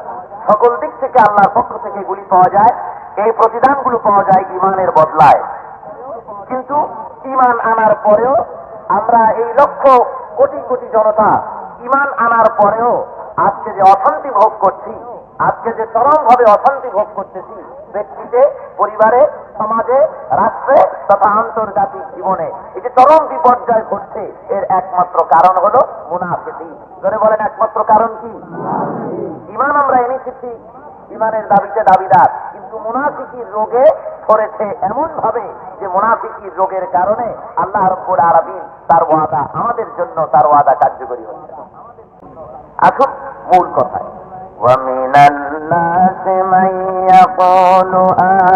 সকল দিক থেকে আল্লাহর পক্ষ থেকে এগুলি পাওয়া যায়। এই প্রতিদানগুলো পাওয়া যায় ঈমানের বদলায়। কিন্তু ঈমান আনার পরেও আমরা এই লক্ষ কোটি কোটি জনতা ঈমান আনার পরেও আজকে যে অশান্তি ভোগ করছি, আজকে যে চরম ভাবে অশান্তি ভোগ করতেছি, ব্যক্তিতে, পরিবারে, সমাজে, রাষ্ট্রে তথা আন্তর্জাতিক জীবনে এই যে চরম বিপর্যয় ঘটছে, এর একমাত্র কারণ হলো মুনাফিকি। ধরে বলেন একমাত্র কারণ কি? ঈমান আমরা এনেছি, ঈমানের দাবিতে দাবিদার, কিন্তু মুনাফিকির রোগে পড়েছে এমন ভাবে যে মুনাফিকির রোগের কারণে আল্লাহ রাব্বুল আলামিন তার ওয়াদা আমাদের জন্য, তার ওয়াদা কার্যকরী হচ্ছে। আসুন মূল কথায়, وَمِنَ النَّاسِ مَن يَقُولُ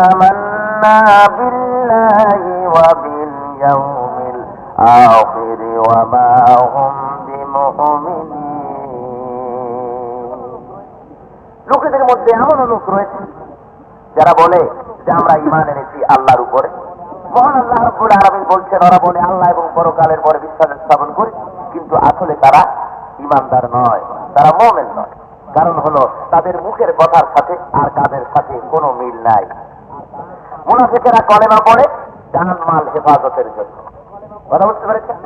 آمَنَّا بِاللَّهِ وَبِالْيَوْمِ الْآخِرِ وَمَا هُمْ بِمُؤْمِنِينَ মধ্যে এমন লোক রয়েছে যারা বলে যে আমরা ঈমান এনেছি আল্লাহর উপরে। মহান আল্লাহ রাব্বুল আলামিন বলছেন, ওরা বলে আল্লাহ এবং পরকালের পরে বিশ্বাস স্থাপন করি, কিন্তু আসলে তারা ঈমানদার নয়, তারা মুমিন নয়। কারণ হলো তাদের মুখের কথার সাথে আর কাজের সাথে কোনো মিল নাই। মুনাফিকেরা কলেমা পড়ে জানমাল হেফাজতের জন্য। কথা বুঝতে পেরেছেন?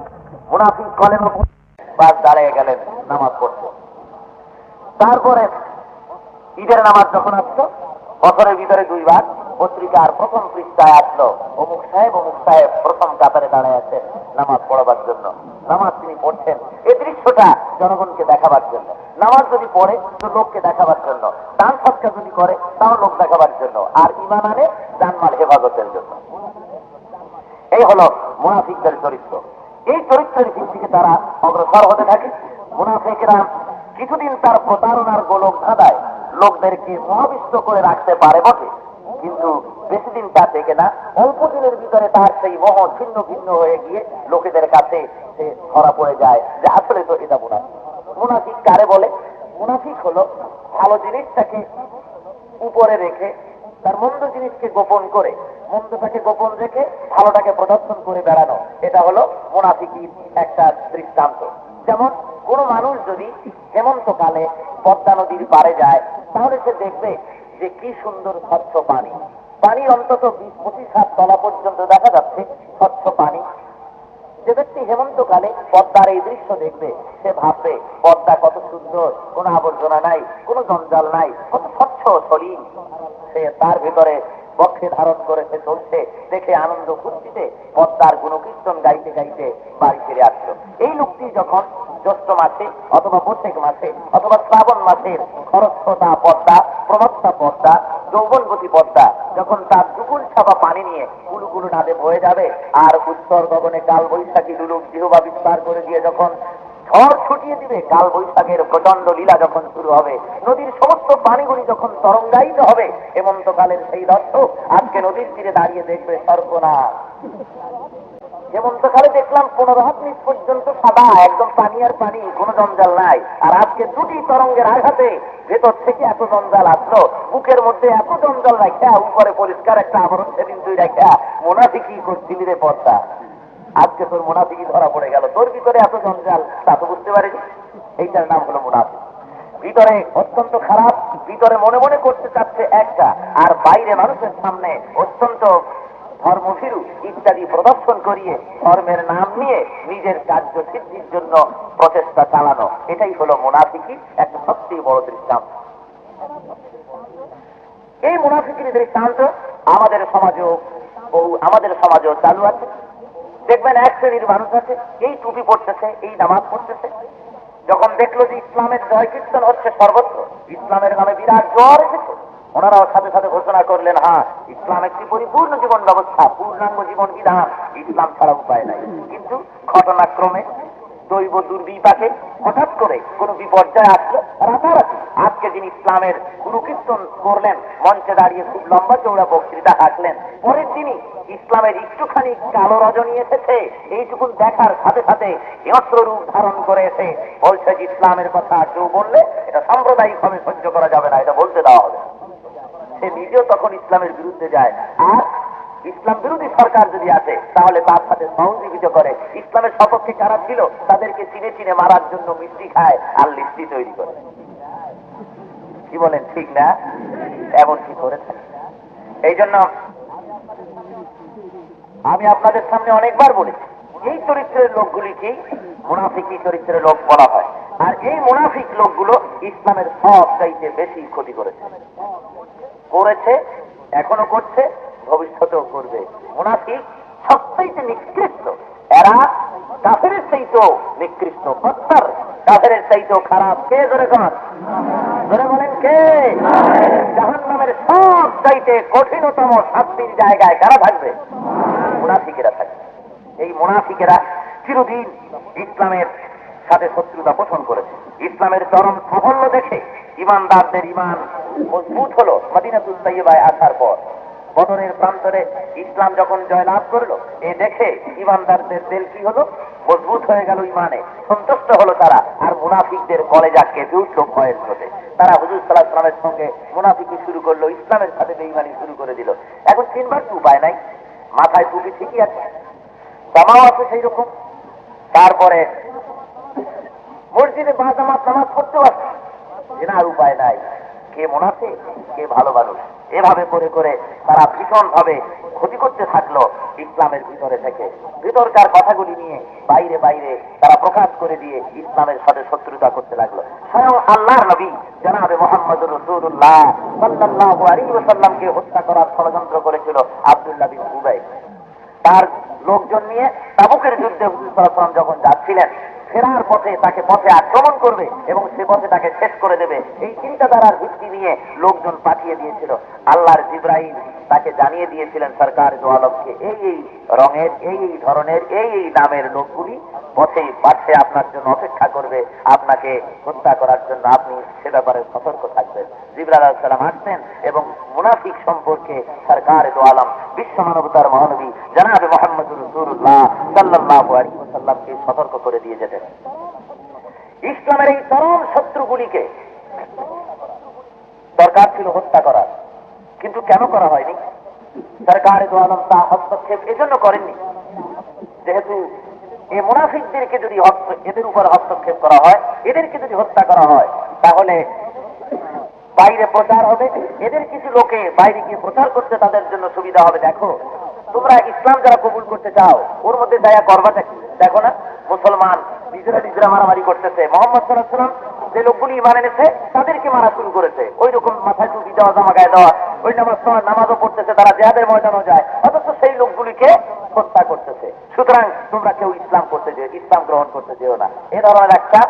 মুনাফিক কলেমা পড়ে বাস দাঁড়িয়ে গেলেন নামাজ পড়তে। তারপরে ঈদের নামাজ যখন আসলো, বছরের ভিতরে দুইবার পত্রিকার প্রথম পৃষ্ঠায় আসলো অমুক সাহেব প্রথম কাতারে দাঁড়ায় আছেন নামাজ পড়াবার জন্য। নামাজ তিনি পড়ছেন, এই দৃশ্যটা জনগণকে দেখাবার জন্য। নামাজ যদি পড়ে তো লোককে দেখাবার জন্য, দান সৎকার যদি করে তাও লোক দেখাবার জন্য, আর ঈমান আনে জানমাল হেফাজতের জন্য। এই হলো মুনাফিকদের চরিত্র। এই চরিত্রের ভিত্তিতে তারা অগ্রসর হতে থাকে। মুনাফিকরা কিছুদিন তার প্রতারণার গোলক ধাঁধায় লোকদেরকে মোহাবিষ্ট করে রাখতে পারে বটে, কিন্তু বেশি দিন তা থেকে না। অল্প দিনের ভিতরে তার সেই মোহ ছিন্ন ভিন্ন হয়ে গিয়ে লোকেদের কাছে সে ধরা পড়ে যায় যে আসলে তো এটা মুনাফিক। মুনাফিক কারে বলে? মুনাফিক হলো ভালো জিনিসটাকে উপরে রেখে তার মন্দ জিনিসকে গোপন করে, মন্দটাকে গোপন রেখে ভালোটাকে প্রদর্শন করে বেড়ানো। এটা হলো মুনাফিকির একটা দৃষ্টান্ত। যেমন কোন মানুষ যদি হেমন্তকালে পদ্মা নদীর পাড়ে যায়, তাহলে সে দেখবে যে কি সুন্দর স্বচ্ছ পানি। পানির অন্তত 20-25 হাত তলা পর্যন্ত দেখা যাচ্ছে স্বচ্ছ পানি। যে ব্যক্তি হেমন্তকালে পদ্মার এই দৃশ্য দেখবে, সে ভাববে পদ্মা কত সুন্দর, কোনো আবর্জনা নাই, কোনো জঞ্জাল নাই, কত স্বচ্ছ সলিল। সে তার ভিতরে বক্ষে ধারণ করে সে চলছে, দেখে আনন্দ ফুর্তিতে পদ্মার গুণকীর্তন গাইতে গাইতে বাড়ি ফিরে আসলো। এই লোকটি যখন জ্যৈষ্ঠ মাসে অথবা বৈশাখ মাসে অথবা শ্রাবণ মাসের খরস্রোতা পদ্মা, প্রমত্তা পদ্মা, যৌবনবতী পদ্মা যখন তার দুকুল ছাপা পানি নিয়ে কুলুকুলু নাদে বয়ে যাবে, আর উত্তর গগনে কাল বৈশাখী দুলুক জিহ্বা বিস্তার করে দিয়ে যখন ঝড় ছুটিয়ে দিবে, কাল বৈশাখের প্রচন্ড লীলা যখন শুরু হবে, নদীর সমস্ত পানিগুলি যখন তরঙ্গায়িত হবে, হেমন্তকালের সেই দর্শক আজকে নদীর তীরে দাঁড়িয়ে দেখবে সর্বনাশ। হেমন্তকালে দেখলাম 15 হাত নিচ পর্যন্ত সাদা, একদম পানি আর পানি, কোনো জঞ্জাল নাই। আর আজকে দুটি তরঙ্গের আঘাতে ভেতর থেকে এত জঞ্জাল আসলো, বুকের মধ্যে এত জঞ্জাল রাখা, উপরে পরিষ্কার একটা আবরণ সেদিন তুই রাখা মুনাফিকি করছিলি রে পদ্মা। আজকে তোর মুনাফিকি ধরা পড়ে গেল, তোর ভিতরে এত জঞ্জাল তা তো বুঝতে পারিনি। এইটার নাম হলো মুনাফিক। ভিতরে অত্যন্ত খারাপ, ভিতরে মনে মনে করতে চাচ্ছে একটা, আর বাইরে মানুষের সামনে অত্যন্ত ধর্মভীরু ইত্যাদি প্রদর্শন করিয়ে ধর্মের নাম নিয়ে নিজের কার্য সিদ্ধির জন্য প্রচেষ্টা চালানো। এটাই হলো মুনাফিকি একটা সবচেয়ে বড় দৃষ্টান্ত। এই মুনাফিকির দৃষ্টান্ত আমাদের সমাজেও চালু আছে। দেখবেন এক শ্রেণীর মানুষ আছে, এই টুপি পড়তেছে, এই নামাজ পড়তেছে, যখন দেখলো যে ইসলামের জয় কীর্তন হচ্ছে সর্বত্র, ইসলামের নামে বিরাট জ্বর এসেছে, ওনারাও সাথে সাথে ঘোষণা করলেন, হ্যাঁ ইসলাম একটি পরিপূর্ণ জীবন ব্যবস্থা, পূর্ণাঙ্গ জীবন বিধান, ইসলাম ছাড়া উপায় নাই। কিন্তু ঘটনাক্রমে দৈব দুর্বিপাকে হঠাৎ করে কোন বিপর্যয় আসলো, রাতারাতি আজকে যিনি ইসলামের গুরু কীর্তন করলেন, মঞ্চে দাঁড়িয়ে খুব লম্বা চৌড়া বক্তৃতা হাঁকলেন, পরের দিনই ইসলামের একটুখানি কালো রজনী এসেছে, এইটুকুন দেখার সাথে সাথে অস্ত্র রূপ ধারণ করে এসে বলছে যে ইসলামের কথা কেউ বললে এটা সাম্প্রদায়িক ভাবে সহ্য করা যাবে না, এটা বলতে দেওয়া হবে। সে নিজেও তখন ইসলামের বিরুদ্ধে যায়, আর ইসলাম বিরোধী সরকার যদি আসে তাহলে তার সাথে সহযোগিতা করে। ইসলামের সপক্ষে কারা ছিল তাদেরকে চিনে চিনে মারার জন্য মিষ্টি খায় আর লিস্টি তৈরি করে। কি বলেন, ঠিক না? এমন কি করেছে? এই জন্য আমি আপনাদের সামনে অনেকবার বলেছি, এই চরিত্রের লোকগুলিকেই মুনাফিকি চরিত্রের লোক বলা হয়। আর এই মুনাফিক লোকগুলো ইসলামের সব চাইতে বেশি ক্ষতি করেছে, এখনো করছে, ভবিষ্যতেও করবে। মুনাফিক সবচাইতে নিকৃষ্ট, এরা কাফেরের চাইতেও নিকৃষ্ট, প্রত্যার কাফেরের চাইতেও খারাপ। কে ধরে বলেন কে? জাহান্নামের সব চাইতে কঠিনতম শাস্তির জায়গায় কারা থাকবে? মুনাফিকেরা থাকবে। এই মুনাফিকেরা চিরদিন ইসলামের সাথে শত্রুতা পোষণ করেছে। ইসলামের চরম সাফল্য দেখে ইমানদারদের ইমান মজবুত হলো মদিনাতুল তাইয়্যিবায় আসার পর। বদরের প্রান্তরে ইসলাম যখন জয়লাভ করলো, এ দেখে ইমানদারদের দিল কি হলো? মজবুত হয়ে গেল ইমানে, সন্তুষ্ট হলো তারা, আর মুনাফিকদের কলেজা কেঁপে উঠল ভয়ের চোটে। তারা হুজুর সাল্লাল্লাহু আলাইহি ওয়াসাল্লামের সঙ্গে মুনাফিকি শুরু করলো, ইসলামের সাথে বেঈমানি শুরু করে দিল। এখন চিনবার তো উপায় নাই, মাথায় টুপি ঠিকই আছে, জামাও আছে সেই রকম, তারপরে মসজিদে বাজামাত নামাজ পড়তেও আছে, চেনার উপায় নাই কে মুনাফিক কে ভালো মানুষ। এভাবে করে করে তারা ভীষণ ভাবে ক্ষতি করতে থাকলো ইসলামের ভিতরে থেকে। ভিতরকার কথাগুলি নিয়ে বাইরে বাইরে তারা প্রকাশ করে দিয়ে ইসলামের সাথে শত্রুতা করতে লাগলো। স্বয়ং আল্লাহর নবী জনাবে মুহাম্মদুর রাসূলুল্লাহ সাল্লাল্লাহু আলাইহি ওয়াসাল্লামকে হত্যা করার ষড়যন্ত্র করেছিল আব্দুল্লাহ বিন উবাই। তার লোকজন নিয়ে তাবুকের যুদ্ধে হুজুর সাল্লাল্লাহু আলাইহি ওয়াসাল্লাম যখন যাচ্ছিলেন, ফেরার পথে তাকে পথে আক্রমণ করবে এবং সে পথে তাকে শেষ করে দেবে, এই চিন্তাধারার ভিত্তি নিয়ে লোকজন পাঠিয়ে দিয়েছিল। আল্লাহর জিবরাইল তাকে জানিয়ে দিয়েছিলেন সরকার দো আলমকে, এই এই রঙের এই এই ধরনের এই এই নামের লোকগুলি পথেই পাশে আপনার জন্য অপেক্ষা করবে, আপনাকে হত্যা করার জন্য আপনি সে ব্যাপারে সতর্ক থাকবেন। জিবরাইল আলাইহিস সালাম আসতেন এবং মুনাফিক সম্পর্কে সরকার দো আলম বিশ্ব মানবতার মহানবী জনাবে মুহাম্মদুর রাসূলুল্লাহ সাল্লাল্লাহু আলাইহি ওয়াসাল্লামকে সতর্ক করে দিয়ে যেতেন। ইসলামের এই চরম শত্রুগুলিকে দরকার ছিল হত্যা করার, কিন্তু কেন করা হয়নি? সরকার দো আলম তা হস্তক্ষেপ এজন্য করেননি, যেহেতু এই মুনাফিকদেরকে যদি এদের উপর হস্তক্ষেপ করা হয়, এদেরকে যদি হত্যা করা হয়, তাহলে বাইরে প্রচার হবে, এদের কিছু লোকে বাইরে গিয়ে প্রচার করতে তাদের জন্য সুবিধা হবে। দেখো তোমরা ইসলাম যারা কবুল করতে চাও, ওর মধ্যে দয়া করবাটা কি? দেখো না, মুসলমান নিজেরা নিজেরা মারামারি করতেছে, মোহাম্মদ সাল্লাল্লাহু আলাইহি ওয়াসাল্লাম যে লোকগুলি ঈমান এনেছে তাদেরকে মারা শুরু করেছে, ওই রকম মাথায় টুপি দেওয়া, জামা গায়ে দেওয়া, ওই নামাজও পড়তেছে, তারা জিহাদের ময়দানও যায়, অথচ সেই লোকগুলিকে হত্যা করতেছে। সুতরাং তোমরা কেউ ইসলাম গ্রহণ করতে যেও না। এ ধরনের একটা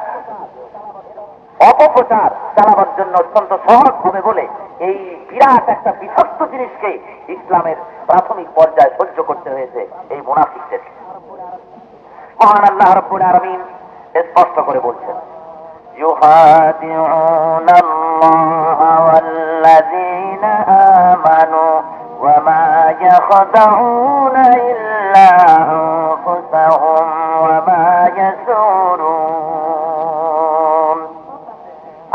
অপপ্রচার চালাবার জন্য অত্যন্ত সহজ হবে বলে এই বিরাট একটা বিষাক্ত জিনিসকে ইসলামের প্রাথমিক পর্যায়ে সহ্য করতে হয়েছে এই মুনাফিকদের। মহান আল্লাহ রাব্বুল আলামিন স্পষ্ট করে বলছেন, ইউহাদিউনাল্লাহা ওয়াল্লাযীনা আমানু ওয়া মা ইয়াখদাউনা ইল্লা আনফুসাহুম ওয়া মা ইয়াশউরুন।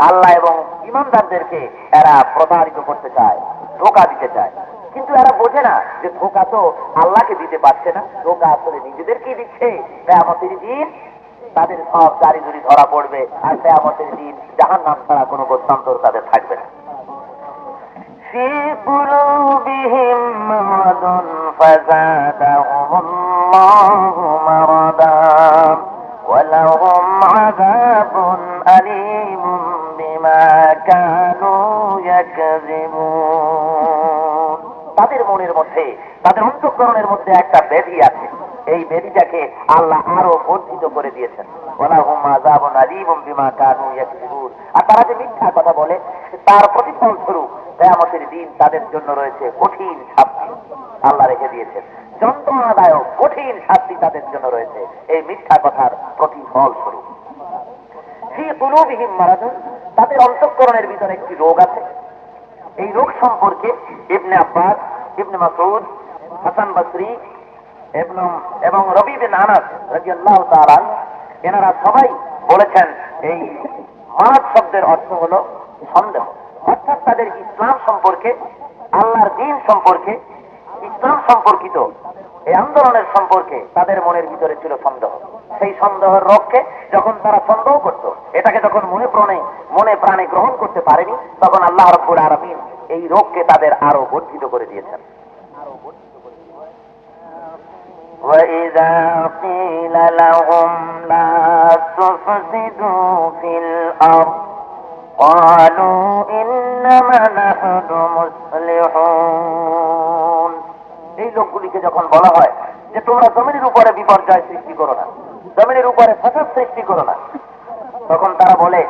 আল্লাহ এবং ঈমানদারদেরকে এরা প্রতারিত করতে চায়, ধোঁকা দিতে চায়, কিন্তু এরা বোঝে না যে ধোঁকা তো আল্লাহকে দিতে পারছে না, ধোঁকা আসলে নিজেদেরকেই দিচ্ছে। কিয়ামতের দিন তাদের সব জারিজুরি ধরা পড়বে, আর কিয়ামতের দিন জাহান্নাম ছাড়া কোনো গত্যন্তর তাদের থাকবে না। ফি কুলুবিহিম মারাদুন ফাযাদাহুমুল্লাহু মারাদা ওয়া লাহুম আযাবুন আলীমুন বিমা কানু ইয়াকযিবুন। তাদের মনের মধ্যে, তাদের অন্তঃকরণের মধ্যে একটা ব্যাধি আছে, এই ব্যাধিটাকে আল্লাহ আরো বর্ধিত করে দিয়েছেন। ওয়ালাহুম আযাবুন আলীমুন বিমা কানু ইয়াকযিবুন। আর তারা যে মিথ্যা কথা বলে, তার প্রতিফল স্বরূপ কিয়ামতের দিন তাদের জন্য রয়েছে কঠিন শাস্তি। আল্লাহ রেখে দিয়েছেন যন্ত্রণাদায়ক কঠিন শাস্তি তাদের জন্য রয়েছে এই মিথ্যা কথার প্রতিফল স্বরূপ। ফি কুলুবিহিম মারাদুন, তাদের অন্তঃকরণের ভিতরে একটি রোগ আছে। এই রোগ সম্পর্কে ইবনে আব্বাস, ইবনে মাসউদ, হাসান বসরি এবং রবি বিন আনাস রাদিয়াল্লাহু তাআলা এনারা সবাই বলেছেন এই মারাদ শব্দের অর্থ হলো সন্দেহ। অর্থাৎ তাদের ইসলাম সম্পর্কে, আল্লাহর দ্বীন সম্পর্কে, ইসলাম সম্পর্কিত এই আন্দোলনের সম্পর্কে তাদের মনের ভিতরে ছিল সন্দেহ। সেই সন্দেহের রোগকে যখন তারা সন্দেহ করত, এটাকে যখন মনে প্রাণে গ্রহণ করতে পারেনি, তখন আল্লাহ রাব্বুল আলামিন এই রোগকে তাদের আরো বর্ধিত করে দিয়েছেন। وَإِذَا قِيلَ لَهُمْ لَا تُفْسِدُوا فِي الْأَرْضِ قَالُوا إِنَّمَا نَحْنُ مُصْلِحُونَ। এই লোকগুলিকে যখন বলা হয় যে তোমরা জমিনের উপরে বিপর্যয় সৃষ্টি করো না, জমিনের উপরে ফাসাদ সৃষ্টি করো না, তখন তারা বলে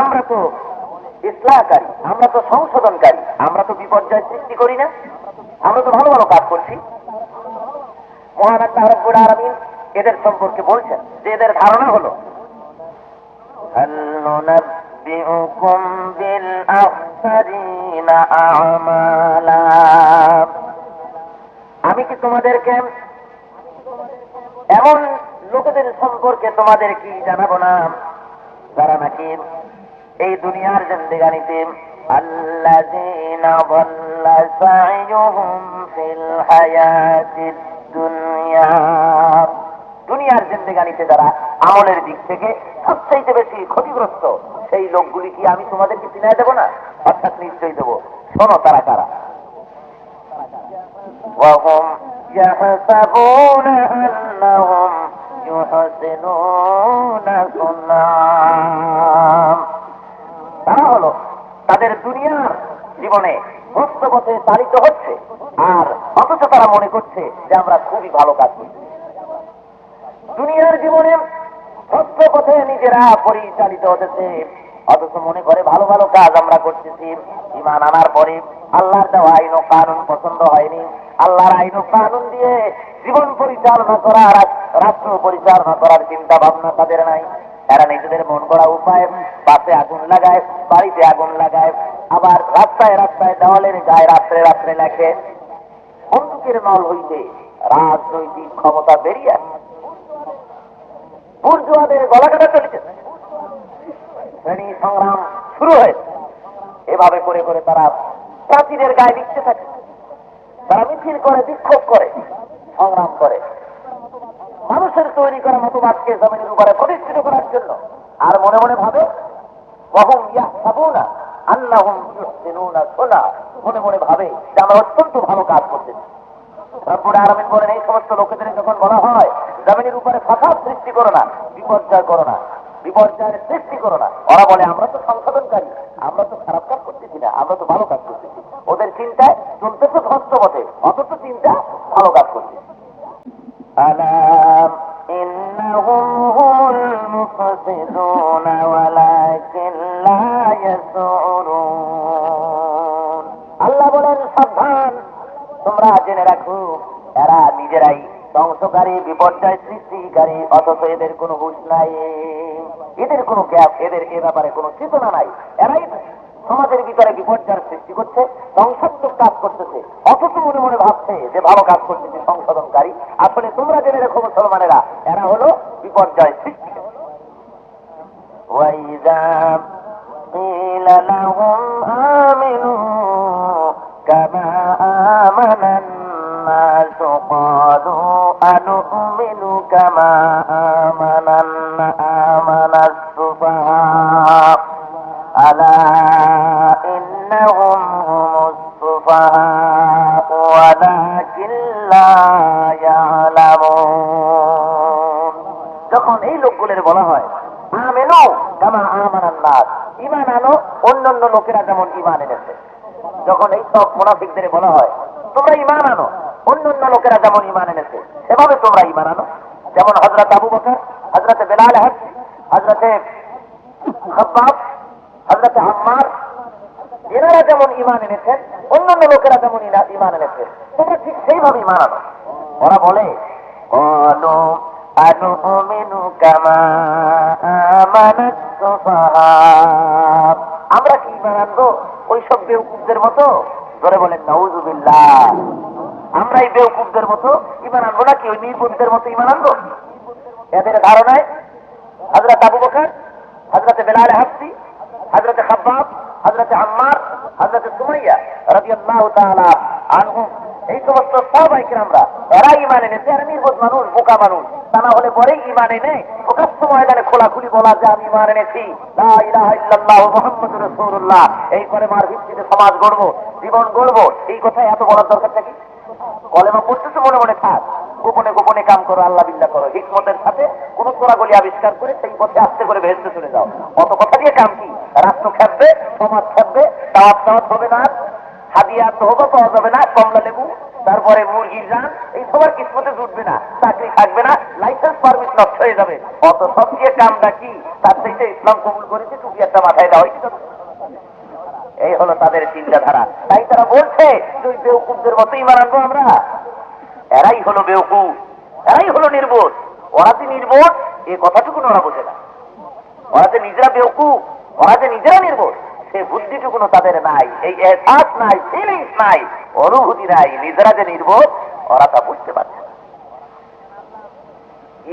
আমরা তো ইসলাহকারী, আমরা তো সংশোধনকারী, আমরা তো বিপর্যয় সৃষ্টি করি না, আমরা তো ভালো ভালো কাজ করছি। মহান আল্লাহ রাব্বুল আলামিন এদের সম্পর্কে বলছেন যে এদের ধারণা হলো, হাল নুনাব্বিউকুম বিল আখসারিনা আমালা, আমি কি তোমাদেরকে এমন লোকেদের সম্পর্কে তোমাদের কি জানাবো না যারা নাকি এই দুনিয়ার জিন্দেগানিতে আল্লাযীনা যাল্লা সা'য়ুহুম ফিল হায়াতিদ দুনিয়া, দুনিয়ার জিন্দেগানিতে যারা আমলের দিক থেকে সবচেয়ে বেশি ক্ষতিগ্রস্ত, সেই লোকগুলি কি আমি তোমাদেরকে চিনায় দেব না? অর্থাৎ নিশ্চয়ই দেব। শোনো তারা কারা। وهم يحسبون أنهم يحسنون صنعا, তারা হলো তাদের দুনিয়ার জীবনে ভ্রষ্ট পথে চালিত হচ্ছে, আর অথচ তারা মনে করছে যে আমরা খুবই ভালো কাজ করছি। দুনিয়ার জীবনে ভ্রষ্ট পথে নিজেরা পরিচালিত হতেছে, অথচ মনে করে ভালো ভালো কাজ আমরা করতেছি। ঈমান আনার পরে আল্লাহর দেওয়া আইন ও কানুন পছন্দ হয়নি, আল্লাহর আইন ও কানুন দিয়ে জীবন পরিচালনা করার, রাষ্ট্র পরিচালনা করার চিন্তা ভাবনা তাদের নাই। এরা নিজেদের মন গড়া উপায় বাসে আগুন লাগায়, বাড়িতে আগুন লাগায়, আবার রাস্তায় রাস্তায় দেওয়ালের গায়ে রাত্রে রাত্রে লেখে। বন্দুকের নল হইতে রাজনৈতিক ক্ষমতা বেরিয়ে আসে, বুর্জোয়াদের গলা কাটা চলেছে, শ্রেণী সংগ্রাম শুরু হয়েছে। এভাবে করে করে তারা প্রাচীরের গায়ে লিখতে থাকে, তারা মিছিল করে, বিক্ষোভ করে, সংগ্রাম করে, মানুষের তৈরি করা মতবাদকে জমিনের উপরে প্রতিষ্ঠিত করার জন্য। আর মনে মনে ভাবে ওয়াহুম ইয়াহসাবুনা আন্নাহুম ইউহসিনুনা সুনআ, মনে মনে ভাবে যে আমরা অত্যন্ত ভালো কাজ করতেছি। রব্বুল আলামিন বলেন, এই সমস্ত লোকেদের যখন বলা হয় জমিনের উপরে ফাসাদ সৃষ্টি করো না, বিপর্যয় করো না, বিপর্যয়ের সৃষ্টি করো না, ওরা বলে আমরা তো সংশোধনকারী, আমরা তো খারাপ কাজ করতেছি না, আমরা তো ভালো কাজ করতেছি। ওদের চিন্তায় চলতেছে ভ্রষ্ট পথে, অথচ চিন্তা ভালো কাজ করতেছি। আলা ইন্নাহুম হুমুল মুফসিদুন ওয়ালাকিন লা ইয়াশউরুন। আল্লাহ বলেন, সাবধান, তোমরা জেনে রাখো এরা নিজেরাই ধ্বংসকারী, বিপর্যয় সৃষ্টিকারী, অথচ এদের কোনো হুঁশ নাই, এদের কোনো গ্যাপ, এদের এ ব্যাপারে কোনো চেতনা নাই। এরাই সমাজের ভিতরে বিপর্যয়ের সৃষ্টি করছে, ধ্বংসাত্মক কাজ করতেছে, অথচ মনে মনে ভাবছে যে ভালো কাজ করতেছে, সংশোধনকারী। আসলে তোমরা জেনে রেখো মুসলমানেরা, এরা হলো বিপর্যয় সৃষ্টিকারী। وَإِذَا قِيلَ لَهُمْ آمِنُوا كَمَا آمَنَ النَّاسُ قَالُوا أَنُؤْمِنُ كَمَا آمَنَ السُّفَهَاءُ أَلَا إِنَّهُمْ هُمُ السُّفَهَاءُ وَلَكِنْ لَا يَعْلَمُونَ। যখন এই লোকগুলোর বলা হয় আমিনু কামা আমানান নাস, ঈমান আনো অন্যান্য লোকেরা যেমন ঈমান এনেছে, যখন এই সব মুনাফিকদের বলা হয় তোমরা ঈমান আনো অন্যান্য লোকেরা যেমন ঈমান এনেছে সেভাবে তোমরা ঈমান আনো, যেমন হযরত আবু বকর, হযরত বেলাল, হযরত খাব্বাব, হযরত আম্মার, এনারা যেমন ঈমান এনেছেন অন্যান্য লোকেরা যেমন ঈমান এনেছে, তোমরা ঠিক সেইভাবে ঈমান আনো। ওরা বলে ক্বালু আনুমিনু কামা আমানাত সুফাহা, আমরা কি ঈমান আনবো ওই সব বেওকুফদের মতো? জোরে বলেন নাউযুবিল্লাহ। আমরা এই বেওকুফদের মতো ঈমান আনবো নাকি ওই নির্বোধদের মতো ঈমান আনবো? এদের ধারণায় হযরত আবু বকর, হযরত বেলাল হাবশী, হযরত খাব্বাব, হযরত আম্মার, হযরত সুমাইয়া রাদিয়াল্লাহু তাআলা আনহুম, এই সমস্ত সাহাবায়ে কিরামরা এরা ঈমান এনেছে। এরা নির্বোধ মানুষ, বোকা মানুষ, তা না হলে পরেই ঈমান এনে প্রকাশ্য ময়দানে খোলাখুলি বলা যে আমি ঈমান এনেছি, লা ইলাহা ইল্লাল্লাহু মুহাম্মাদুর রাসূলুল্লাহ, এই কলেমার ভিত্তিতে সমাজ গড়বো, জীবন গড়বো, এই কথাই এত বড় দরকারটা কি? কলেমা পড়তেছে মনে মনে থাক, গোপনে গোপনে কাম করো, আল্লাহ বিল্লাহ করো, হিকমতের সাথে কোন চোরাগলি আবিষ্কার করে সেই পথে আস্তে করে ভেস্তে চলে যাও। অত কথা দিয়ে কাম কি? রাষ্ট্র খেপবে, সমাজ খেপবে, দাওয়াত হবে না, হাদিয়া তহবা পাওয়া যাবে না, কমলা লেবু, তারপরে মুরগির জান, এই সবার কিসমতে জুটবে না, চাকরি থাকবে না, লাইসেন্স পারমিট নষ্ট হয়ে যাবে। অত সব দিয়ে কামটা কি? তার থেকে ইসলাম কবুল করেছে, টুপি একটা মাথায় দেওয়া, এই হলো তাদের চিন্তাধারা। তাই তারা বলছে ওই বেওকুফদের মতো ঈমান আনবো আমরা। এরাই হলো বেওকুফ, এরাই হলো নির্বোধ। ওরা যে নির্বোধ এই কথাটুকু ওরা বোঝে না। ওরা যে নিজেরা বেওকুফ, ওরা যে নিজেরা নির্বোধ, সে বুদ্ধিটুকুনো তাদের নাই, এই এহসাস নাই, ফিলিংস নাই, অনুভূতি নাই, নিজেরা যে নির্বোধ ওরা তা বুঝতে পারছে না।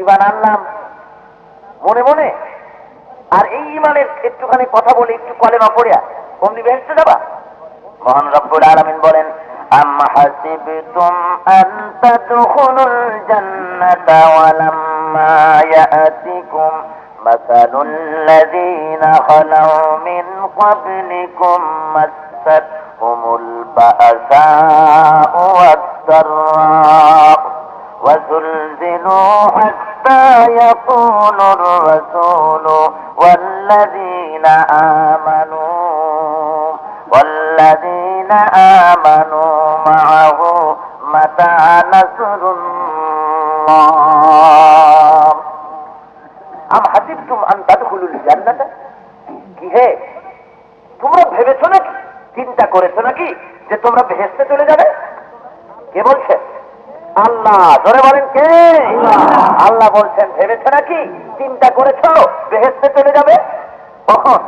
ঈমান আনলাম মনে মনে, আর এই ইমানের একটুখানি কথা বলে একটু কলেমা পড়িয়া অমনি বেহেশতে যাবা? মহান রব্বুল আলামিন বলেন, আম হাসিবতুম আন তাদখুলুল জান্নাতা ওয়া লাম্মা ইয়াতিকুম মাসালুল লাযীনা খালাউ মিন ক্বাবলিকুম মাসাতহুমুল বা'সাউ ওয়াদ-দাররাউ ওয়া যুলজিলু হাত্তা ইয়াকুলুর রাসূলু ওয়াল্লাযীনা آمنوا معه متى نصر الله أم حسبتم أن تدخلوا الجنة কি হে তোমরা ভেবেছো নাকি, চিন্তা করেছো নাকি যে তোমরা বেহেশতে চলে যাবে? কে বলছে? আল্লাহ। জোরে বলেন কে? আল্লাহ বলছেন ভেবেছো নাকি, চিন্তা করেছো বেহেশতে চলে যাবে? কখন?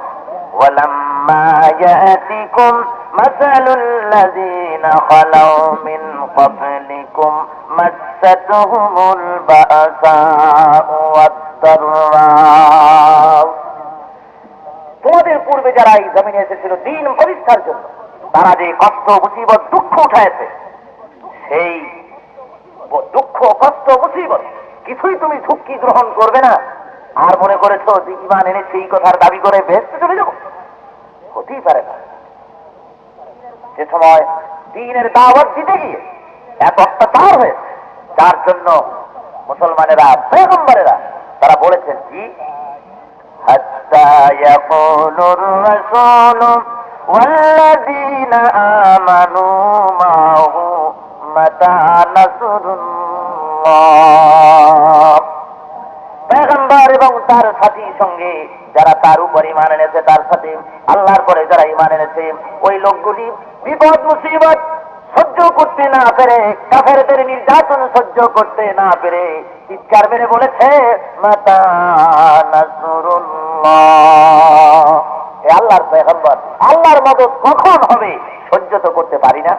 ওয়ালাম্মা ইয়াতিকুম মাসালুল লাযীনা খালাউ মিন ক্বাবলিকুম মাসাতহুমুল বা'সাউ ওয়াদ-দাররাউ। তোমাদের পূর্বে যারা এই জমিনে এসেছিল দ্বীন প্রতিষ্ঠার জন্য, তারা যে কষ্ট মুসিবত দুঃখ উঠাইছে, সেই দুঃখ কষ্ট মুসিবত কিছুই তুমি ঝুঁকি গ্রহণ করবে না আর মনে করেছো যে ঈমান এনেছে এই কথার দাবি করে বেহেশতে চলে যাবো? হতেই পারে না। সে সময় দ্বীনের দাওয়াত দিতে গিয়ে এত অত্যাচার হয়েছে, যার জন্য মুসলমানেরা, পয়গম্বরেরা তারা বলেছেন কি, হাত্তা ইয়াকুলুর রাসূলু ওয়াল্লাযীনা আমানু মা'হু মাতা নাসরুল্লাহ। পয়গম্বর এবং তার সাথী সঙ্গে যারা তার উপর ঈমান এনেছে, তার সাথে আল্লাহর পরে যারা ঈমান এনেছে, ওই লোকগুলি বিপদ মুসিবত সহ্য করতে না পেরে, কাফেরদের নির্যাতন সহ্য করতে না পেরে চিৎকার মেরে বলেছে, মাতা নাসরুল্লাহ। হে আল্লাহর পয়গম্বর, আল্লাহর মদদ কখন হবে সহ্য তো করতে পারি না।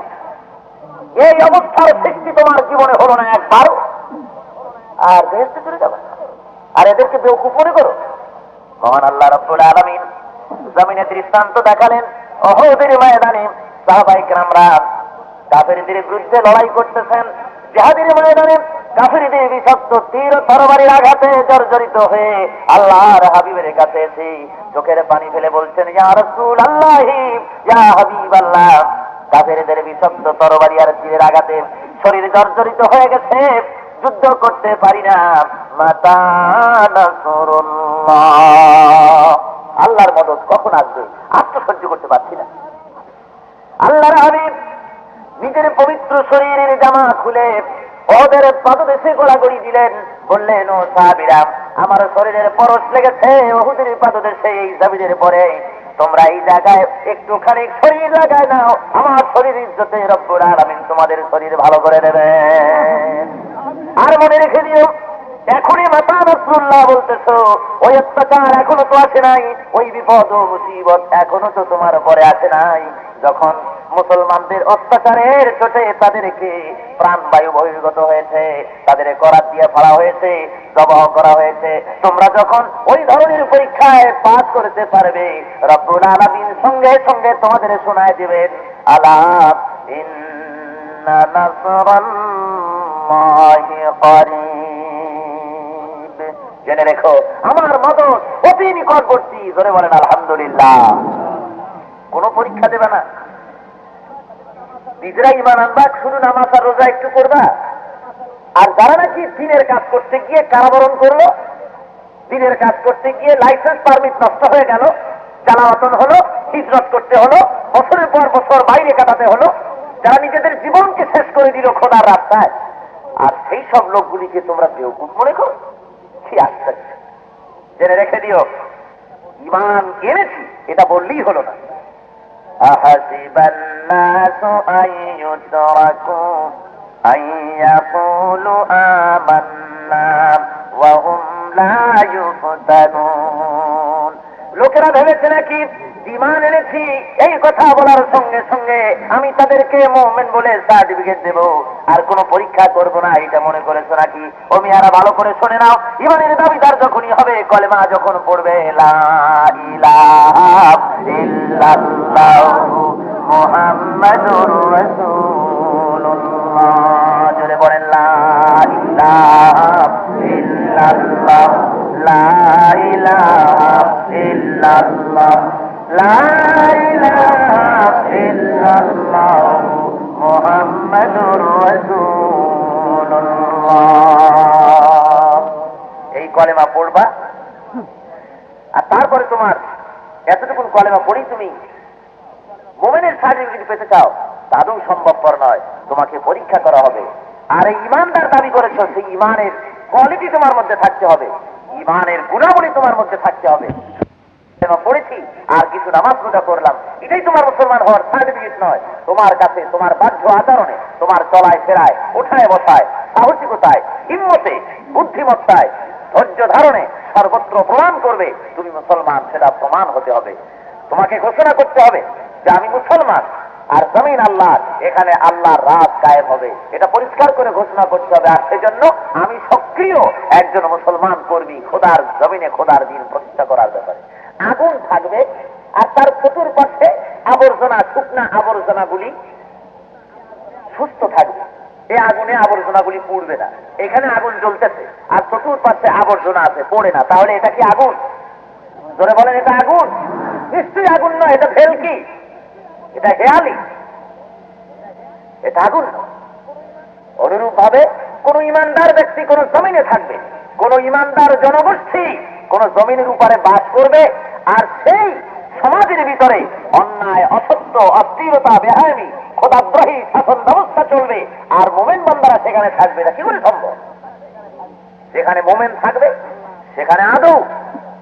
এই অবস্থার সৃষ্টি তোমার জীবনে হলো না একবারও, আর বেহেশতে চলে যাবে আর এদেরকে বেওকুফ মনে করো? মহান আল্লাহ রাব্বুল আলামিন জমিনে দৃষ্টান্ত দেখালেন। উহুদের ময়দানে সাহাবায়ে কেরামরা কাফেরদের বিরুদ্ধে লড়াই করতেছেন। জিহাদের ময়দানে কাফেরদের বিষাক্ত তীর তরবারির আঘাতে জর্জরিত হয়ে আল্লাহর হাবিবের কাছে এসে চোখের পানি ফেলে বলছেন, ইয়া রাসূলুল্লাহ, ইয়া হাবিবাল্লাহ, কাফেরদের বিষাক্ত তরবারি আর তীরের আঘাতে শরীর জর্জরিত হয়ে গেছে, যুদ্ধ করতে পারি না, মাতা নাসরুল্লাহ, আল্লাহর মদদ কখন আসবে আত্ম সহ্য করতে পারছি না। আল্লাহর হাবিব নিজের পবিত্র শরীরের জামা খুলে ওদের পাদদেশে গোলাগুলি দিলেন, বললেন, ও সাহাবীরা, আমার শরীরের পরশ লেগেছে ওহুদের পাদদেশে, এই জামিনের পরে তোমরা এই জায়গায় একটুখানি শরীর লাগায় নাও, আমার শরীর ইজ্জতে রব্বুল আলামিন তোমাদের শরীর ভালো করে দেবেন। আর মনে রেখে দিও, এখনই মাতা নাসরুল্লাহ বলতেছো, ওই অত্যাচার এখনো তো আসে নাই, ওই বিপদ ও মুসিবত এখনো তো তোমার পরে আসে নাই। যখন মুসলমানদের অত্যাচারের চোটে তাদেরকে প্রাণবায়ু বহির্গত হয়েছে, তাদের করাত দিয়ে ফাড়া হয়েছে, জবাহ করা হয়েছে, তোমরা যখন ওই ধরনের পরীক্ষায় পাস করতে পারবে, রব্বুল আলামিন সঙ্গে সঙ্গে তোমাদের শোনায় দিবেন, আলা ইন্না নাসরাল্লাহি করিব। জেনে রেখো, আমার মদদ অতি নিকটবর্তী। জোরে বলেন আলহামদুলিল্লাহ। কোন পরীক্ষা দেবে না, নিজেরা ঈমান আনবা, শুধু নামাজ আর রোজা একটু করবা। আর যারা নাকি দিনের কাজ করতে গিয়ে কারাবরণ করলো, দিনের কাজ করতে গিয়ে লাইসেন্স পারমিট নষ্ট হয়ে গেল, জ্বালাতন হলো, হিজরত করতে হলো, বছরের পর বছর বাইরে কাটাতে হলো, যারা নিজেদের জীবনকে শেষ করে দিল খোদার রাস্তায়, আর সেই সব লোকগুলিকে তোমরা বেওকুফ মনে করো? কি আশ্চর্য! জেনে রেখে দিও, ঈমান এনেছি এটা বললেই হলো না। আহাসিবান নাসু আইয়ুতরাকু আইয়াকুলু আমান্না ওয়া হুম লা ইউফতানুন। লোকেরা ভেবেছে নাকি ঈমান এনেছি এই কথা বলার সঙ্গে সঙ্গে আমি তাদেরকে মুমিন বলে সার্টিফিকেট দেব, আর কোনো পরীক্ষা করব না, এটা মনে করেছো নাকি? ও মিয়ারা ভালো করে শুনে নাও, ঈমানের দাবিদার যখনই হবে, কলেমা যখন পড়বে, লা ইলাহা ইল্লাল্লাহু মুহাম্মাদুর রাসূলুল্লাহ, জোরে বলেন লা ইলাহা ইল্লাল্লাহ, লা ইলাহা ইল্লাল্লাহ, লা ইলাহা ইল্লাল্লাহ মুহাম্মাদুর রাসূলুল্লাহ। এই কলেমা পড়বা, আর তারপরে তোমার এতটুকুন কলেমা পড়ি তুমি মুমিনের সার্টিফিকেট পেতে চাও, তা আদৌ সম্ভবপর নয়। তোমাকে পরীক্ষা করা হবে, আর এই ইমানদার দাবি করেছো, সেই ইমানের কোয়ালিটি তোমার মধ্যে থাকতে হবে, ইমানের গুণাবলী তোমার মধ্যে থাকতে হবে। পড়েছি আর কিছু নামাজ রোজা করলাম, এটাই তোমার মুসলমান হওয়ার সার্টিফিকেট নয়। তোমার কাছে তোমার বাহ্য আচরণে, তোমার চলায় ফেরায়, ওঠায় বসায়, সাহসিকতায়, হিম্মতে, বুদ্ধিমত্তায়, ধৈর্য ধারণে সর্বত্র প্রমাণ করবে তুমি মুসলমান, সেটা প্রমাণ হতে হবে। তোমাকে ঘোষণা করতে হবে যে আমি মুসলমান, আর জমিন আল্লাহ, এখানে আল্লাহর রাজ কায়েম হবে, এটা পরিষ্কার করে ঘোষণা করতে হবে। আর সেজন্য আমি সক্রিয় একজন মুসলমান কর্মী, খোদার জমিনে খোদার দিন প্রতিষ্ঠা করার ব্যাপারে। আগুন থাকবে, আর তার চতুর্পাশে আবর্জনা, শুকনা আবর্জনাগুলি সুস্থ থাকবে। এই আগুনে আবর্জনাগুলি পুড়বে না, এখানে আগুন জ্বলতেছে আর চতুর্পাশে আবর্জনা আছে, পড়ে না, তাহলে এটা কি আগুন? ধরে বলেন এটা আগুন? নিশ্চয়ই আগুন নয়, এটা ভেলকি, এটা হেয়ালি, এটা আগুন। অনুরূপ ভাবে কোন ইমানদার ব্যক্তি কোন জমিনে থাকবে, কোন ইমানদার জনগোষ্ঠী কোন জমিনের উপরে বাস করবে, আর সেই সমাজের ভিতরে অন্যায়, অসত্য, অস্থিরতা, বেহায়ামি, খোদাদ্রোহী শাসন ব্যবস্থা চলবে, আর মোমেন বান্দারা সেখানে থাকবে, এটা কি করে সম্ভব? যেখানে মোমেন থাকবে সেখানে আদৌ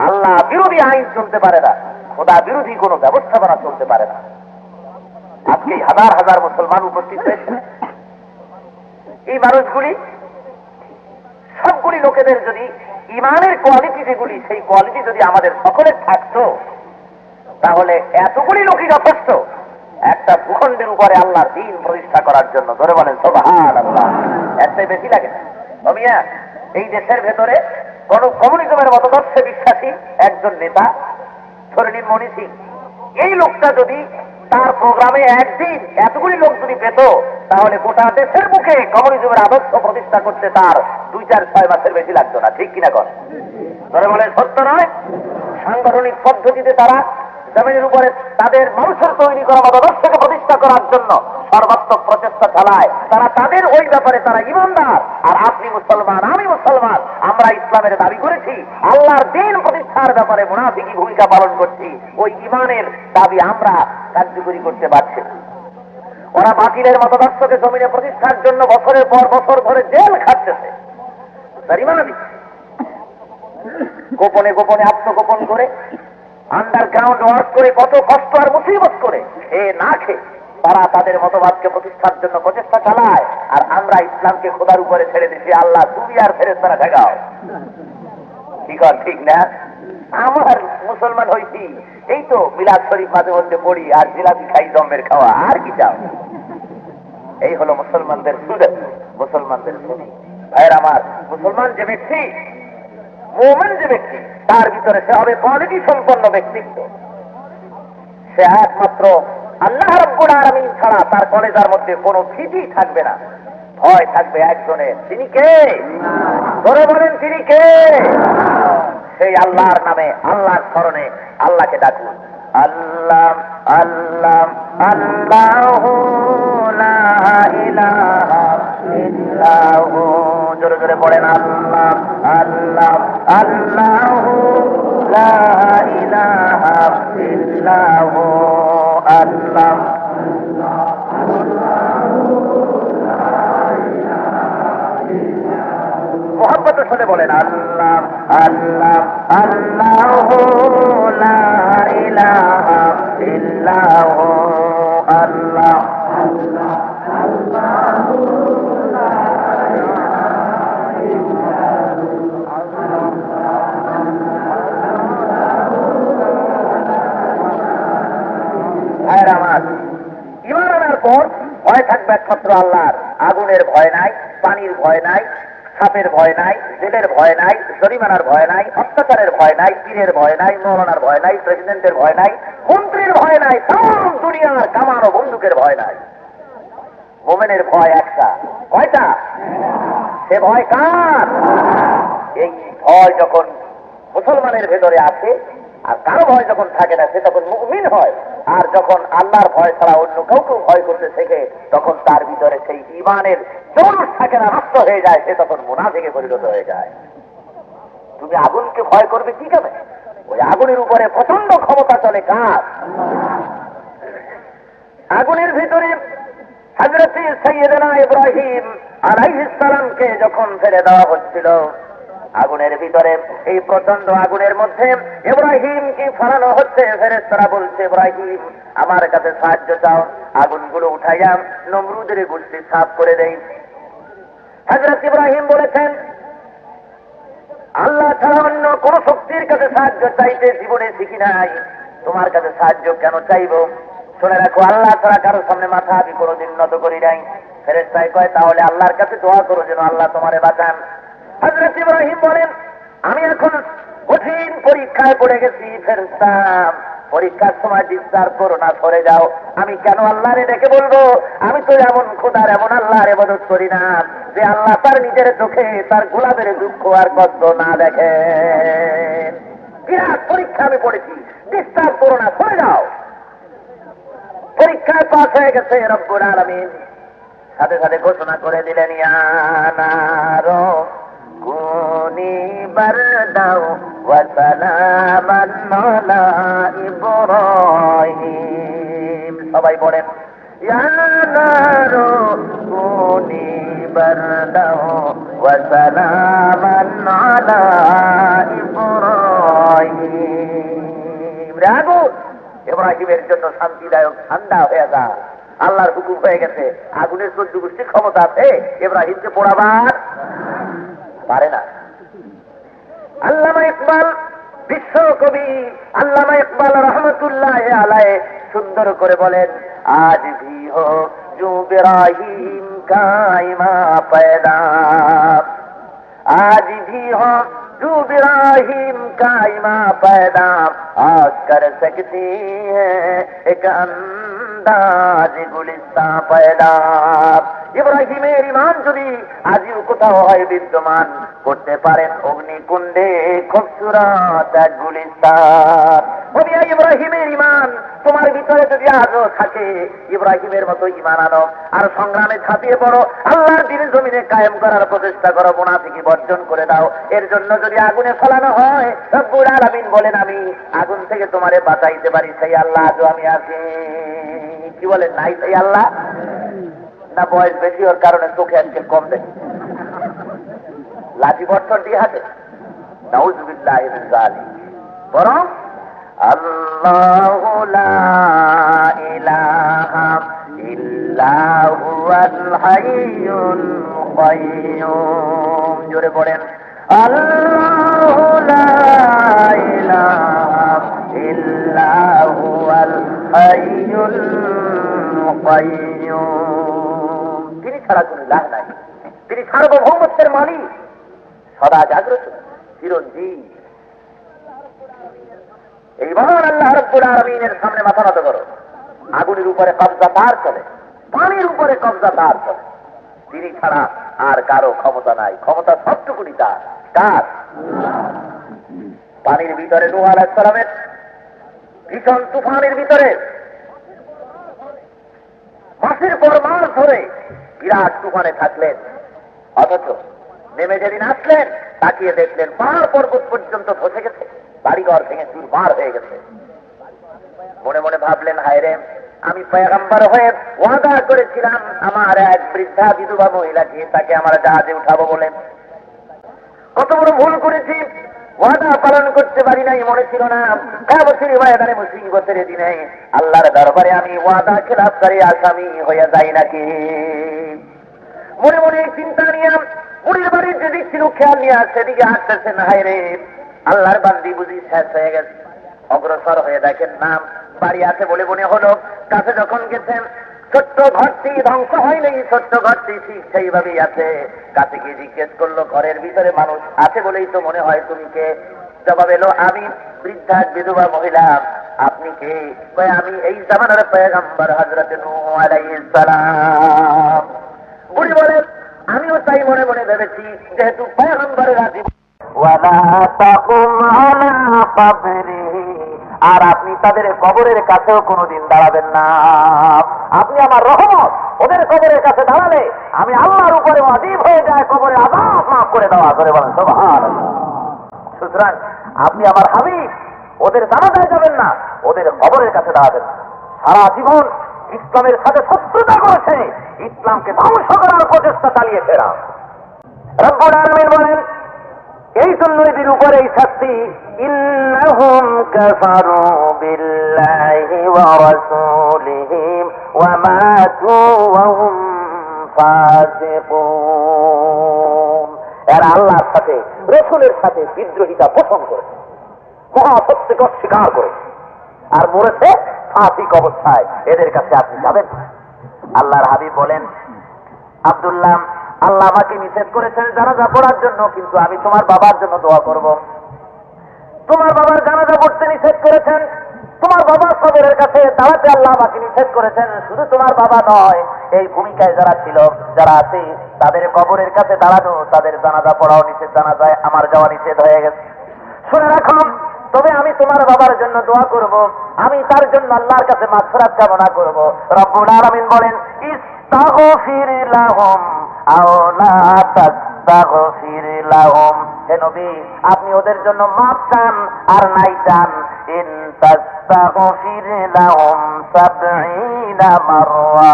আল্লাহ বিরোধী আইন চলতে পারে না, খোদা বিরোধী কোন ব্যবস্থাপনা চলতে পারে না। আজকে হাজার হাজার মুসলমান উপস্থিত হয়েছে, এই মানুষগুলি সবগুলি লোকেদের যদি ইমানের কোয়ালিটি যেগুলি, সেই কোয়ালিটি যদি আমাদের সকলের থাকতো, তাহলে এতগুলি লোকই যথেষ্ট একটা ভূখণ্ডের উপরে আল্লাহর দ্বীন প্রতিষ্ঠা করার জন্য। ধরে বলেন সুবহানাল্লাহ। একটাই বেশি লাগে না? মিয়া, এই দেশের ভেতরে কোন কমিউনিজমের মতদর্শে বিশ্বাসী একজন নেতা, ধরে নিন মনি সিং, এই লোকটা যদি তার প্রোগ্রামে একদিন এতগুলি লোক যদি পেত, তাহলে গোটা দেশের মুখে কমিউনিজমের আদর্শ প্রতিষ্ঠা করতে তার 2-4-6 মাসের বেশি লাগতো না, ঠিক কিনা কর? ধরে বলেন সত্য নয়? সাংগঠনিক পদ্ধতিতে তারা জমিনের উপরে তাদের মানুষের তৈরি করা মতাদর্শকে প্রতিষ্ঠা করার জন্য সর্বাত্মক প্রচেষ্টা চালায়। তারা তাদের ওই ব্যাপারে তারা ইমানদার, আর আপনি মুসলমান, আমি মুসলমান, আমরা ইসলামের দাবি করেছি, আল্লাহর দ্বীন প্রতিষ্ঠার ব্যাপারে মুনাফিকি ভূমিকা পালন করছি। ওই ইমানের দাবি আমরা কার্যকরী করতে পারছি না। ওরা বাতিলের মতাদর্শকে জমিনে প্রতিষ্ঠার জন্য বছরের পর বছর ধরে জেল খাটতেছে, জারিমানা দিচ্ছে, গোপনে গোপনে আত্মগোপন করে, আন্ডারগ্রাউন্ড ওয়ার্ক করে, কত কষ্ট আর মুসিবত করে, খেয়ে না খেয়ে তারা তাদের মতবাদকে প্রতিষ্ঠার জন্য প্রচেষ্টা চালায়। আর আমরা ইসলামকে খোদার উপরে ছেড়ে দিচ্ছি, আল্লাহ তুমি আর ফেরেশতারা ঠেকাও। ঠিক না? আমার মুসলমান হয়েছি, এই তো মিলাদ শরীফ মাঝে মধ্যে পড়ি আর জিলাপি খাই, দমের খাওয়া, আর কি চাও? এই হলো মুসলমানদের সুন্নাত, মুসলমানদের সুন্নাত। ভাইয়ের আমার, মুসলমান যে ব্যক্তি, মুমিন যে ব্যক্তি, তার ভিতরে সে হবে কোয়ালিটি সম্পন্ন ব্যক্তিত্ব। সে একমাত্র আল্লাহ রাব্বুল আলামিন ছাড়া তার কলেজার মধ্যে কোনো ভীতি থাকবে না, ভয় থাকবে একজনের। তিনি কে? ধরে বলেন তিনি কে? সেই আল্লাহর নামে, আল্লাহর স্মরণে আল্লাহকে ডাকুন। আল্লাহ আল্লাহ আল্লাহু লা ইলাহা ইল্লাহু, জোরে জোরে পড়েন আল্লাহ আল্লাহ আল্লাহু লা ইলাহা ইল্লাহু, আল্লাহ মোহাম্মদের সাথে বলেন আল্লাহ আল্লাহ আল্লাহু লা ইলাহা ইল্লাহু, আল্লাহ আল্লাহ আল্লাহু লা ইলাহা ইল্লাহু, ভাইরা আমার, ঈমান আনার পর ভয় থাকবে একমাত্র আল্লাহর। আগুনের ভয় নাই, পানির ভয় নাই, সাপের ভয় নাই, জেলের ভয় নাই, জরিমানার ভয় নাই, অত্যাচারের ভয় নাই, পীরের ভয় নাই, মৌলানার ভয় নাই, প্রেসিডেন্টের ভয় নাই, মন্ত্রীর ভয় নাই, তাম দুনিয়ার কামান ও বন্দুকের ভয় নাই। মোমেনের ভয় একটা, কয়টা? সে ভয় কার? এই ভয় যখন মুসলমানের ভেতরে আছে, আর কারো ভয় যখন থাকে না, সে তখন মুমিন হয়। আর যখন আল্লাহর ভয় ছাড়া অন্য কাউকে ভয় করতে শেখে, তখন তার ভিতরে সেই ঈমানের জোশ থাকে না, নষ্ট হয়ে যায়, সে তখন মুনাফিকে পরিণত হয়ে যায়। তুমি আগুনকে ভয় করবে কি কেন? ওই আগুনের উপরে প্রচন্ড ক্ষমতা চলে কার? আগুনের ভিতরে হযরত সাইয়েদনা ইব্রাহিম আলাইহিস সালামকে যখন ফেলে দেওয়া হচ্ছিল, আগুনের ভিতরে, এই প্রচন্ড আগুনের মধ্যে ইব্রাহিমকে ফেলানো হচ্ছে। ফেরেশতারা বলছে, ইব্রাহিম আমার কাছে সাহায্য চাও, আগুনগুলো উঠাইয়া নমরুদের গোষ্ঠী সাফ করে দেই। হযরত ইব্রাহিম বলেছেন, আল্লাহ ছাড়া অন্য কোন শক্তির কাছে সাহায্য চাইতে জীবনে শিখি নাই, তোমার কাছে সাহায্য কেন চাইব? শুনে রাখো, আল্লাহ ছাড়া কারোর সামনে মাথা আমি কোনোদিন নত করি নাই। ফেরেশতায় কয়, তাহলে আল্লাহর কাছে দোয়া করো যেন আল্লাহ তোমারে বাঁচান। হযরত ইব্রাহিম বলেন, আমি এখন কঠিন পরীক্ষায় পড়ে গেছি। ফেরেশতা, পরীক্ষার সময় ডিসচার্জ করো না, সরে যাও। আমি কেন আল্লাহরে ডেকে বলবো? আমি তো এমন খোদার, এমন আল্লাহর ইবাদত করি না যে আল্লাহ তার নিজের চোখে তার গোলামের দুঃখ আর কষ্ট না দেখে। বিরাট পরীক্ষা আমি পড়েছি, ডিসচার্জ করো না, সরে যাও। পরীক্ষায় পাস হয়ে গেছে রব্বুল আলামিন সাথে সাথে ঘোষণা করে দিলেন, ইয়া নারু কুনি বারদাও ওয়া সালামান আলা ইব্রাহিম। সবাই বলেন, ইয়া নারু কুনি বারদাও ওয়া সালামান আলা ইব্রাহিম। আগুন ইব্রাহিমের জন্য শান্তিদায়ক ঠান্ডা হয়ে যা। আল্লাহর হুকুম হয়ে গেছে, আগুনের 14 গোষ্ঠীর ক্ষমতা আছে, ইব্রাহিমকে পোড়াবার পারে না। আল্লামা ইকবাল, বিশ্ব কবি আল্লামা ইকবাল রহমতুল্লাহ আলাইহি সুন্দর করে বলেন, আজ ভি হো জো ইব্রাহিম কা ইমা পয়দা, আজ ভি হো जो इब्राहिम का इमा पैदा आज कर सकती है एक अंदाज गुलिस्ता पैदा। ইব্রাহিমের ইমান যদি আজিও কোথাও হয় বিদ্যমান, করতে পারেন অগ্নিকুণ্ডে খুবসুরত এক গুলিস্তান। ইব্রাহিমের ইমান তোমার ভিতরে যদি আজও থাকে, ইব্রাহিমের মতো ইমান আনো, আর সংগ্রামে ঝাঁপিয়ে পড়ো, আল্লাহর দ্বীন জমিনে কায়েম করার প্রচেষ্টা করো, মুনাফিকি বর্জন করে দাও। এর জন্য যদি আগুনে ফেলানো হয়, রব্বুল আলামিন বলেন, আমি আগুন থেকে তোমারে বাঁচাইতে পারি, সেই আল্লাহ আজও আমি আছি। কি বলেন, নাই সেই আল্লাহ? না বয়স বেশি ওর কারণে চোখে আজকে কম দেখে, লাঠি বর্ষণ দিয়ে হাতে, নাউযুবিল্লাহি মিন যালিক। বরং আল্লাহু লা ইলাহা ইল্লা হুয়াল হাইয়ুল কাইয়্যুম। জোরে পড়েন, আল্লাহু লা ইলাহা ইল্লা হুয়াল হাইয়ুল কাইয়্যুম। তিনি ছাড়া কোনো ইলাহ নাই, তিনি সার্বভৌমত্বের মালিক, সদা জাগ্রত, চিরঞ্জীব। এই মহান আল্লাহ রাব্বুল আলামিনের সামনে মাথা নত করো। আগুনের উপরে কবজা তার চলে, পানির উপরে কবজা তার চলে, তিনি ছাড়া আর কারো ক্ষমতা নাই। ক্ষমতা সবটুকুনি তার। কার? পানির ভিতরে নূহ আলাইহিস সালামের ভীষণ তুফানের ভিতরে মাসের পর মাস ধরে বিরাট তুফানে থাকলেন, অথচ নেমে যেদিন আসলেন তাকিয়ে দেখলেন পাহাড় পর্বত পর্যন্ত ধসে গেছে, বাড়িঘর ভেঙে চুরমার হয়ে গেছে। মনে মনে ভাবলেন, হায় রে, আমি পয়গম্বর হয়ে ওয়াদা করেছিলাম আমার এক বৃদ্ধা বিধবা মহিলাকে, তাকে আমার জাহাজে উঠাবো বলে, কত বড় ভুল করেছি, ওয়াদা পালন করতে পারি নাই, মনে ছিল না। কাবসির ময়দানে মুসিবতের দিনে আল্লাহর দরবারে আমি ওয়াদা খেলাফকারী আসামি হয়ে যাই নাকি? মনে মনে চিন্তা নিয়ে বুড়ির বাড়ির যেদিক ছিল খেয়াল নিয়ে সেদিকে হাঁটতেছেন। হায় রে, আল্লাহর বান্দি বুঝি শেষ হয়ে গেছে। অগ্রসর হয়ে দেখেন নাম বাড়ি আছে বলে মনে হলো। কাছে যখন গেছেন, ছোট্ট ঘরটি ধ্বংস হয়নি, ছোট্ট ঘরটি ঠিক সেইভাবেই আছে। কাছে গিয়ে জিজ্ঞেস করলো, ঘরের ভিতরে মানুষ আছে বলেই তো মনে হয়, তুমি কে? জবাব এলো, আমি বৃদ্ধা বিধবা মহিলা। আপনি কে? কয়, আমি এই জামানার পয়গম্বর হযরত নূহ আলাইহিস সালাম। বুড়ি বলেন, আমিও তাই মনে মনে ভেবেছি, যেহেতু পয়গম্বরের আদি আর আপনি তাদের কবরের কাছেও কোনোদিন দাঁড়াবেন না। আপনি আমার রহমত, ওদের কবরের কাছে দাঁড়ালে আমি আল্লাহর উপরে ওয়াজিব হয়ে যায় কবরে আযাব মাফ করে দেওয়া। করে বলেন সুবহানাল্লাহ। সুতরাং আপনি আমার হাবিব, ওদের জানাজায় যাবেন না, ওদের কবরের কাছে দাঁড়াবেন। সারা জীবন ইসলামের সাথে শত্রুতা করেছে, ইসলামকে ধ্বংস করার প্রচেষ্টা চালিয়েছে এরা। রব্বুল আলামিন বলেন, এই জন্য এদের উপরে এই শাস্তি, ইন্নাহুম কাফারু বিল্লাহি ওয়া রাসূলিহি ওয়া মাতু ওয়া হুম ফাসিকুন। এরা আল্লাহর সাথে রাসূলের সাথে বিদ্রোহিতা পোষণ করেছে, মহাসত্যকে অস্বীকার করেছে, আর মরেছে ফাসিক অবস্থায়। এদের কাছে আপনি যাবেন। আল্লাহর হাবিব বলেন, আব্দুল্লাহ, আল্লাহ আমাকে নিষেধ করেছেন জানাজা পড়ার জন্য, কিন্তু আমি তোমার বাবার জন্য দোয়া করব। তোমার বাবার জানাজা পড়তে নিষেধ করেছেন, তোমার বাবার কবরের কাছে দাঁড়াতে আল্লাহ আমাকে নিষেধ করেছেন। শুধু তোমার বাবা নয়, এই ভূমিকায় যারা ছিল, যারা আছে, তাদের কবরের কাছে দাঁড়ানো, তাদের জানাজা পড়াও নিষেধ, জানাজায় আমার যাওয়া নিষেধ হয়ে গেছে। শুনে রাখুন, তবে আমি তোমার বাবার জন্য দোয়া করব, আমি তার জন্য আল্লাহর কাছে মাগফিরাত কামনা করব। রব্বুল আলামিন বলেন, ইস্তাগফির লাহুম আও লা তাস্তাগফির লাহুম। হে নবী, আপনি ওদের জন্য মাফ চান আর নাই চান, ইন তাস্তাগফির লাহুম ৭০ মাররা।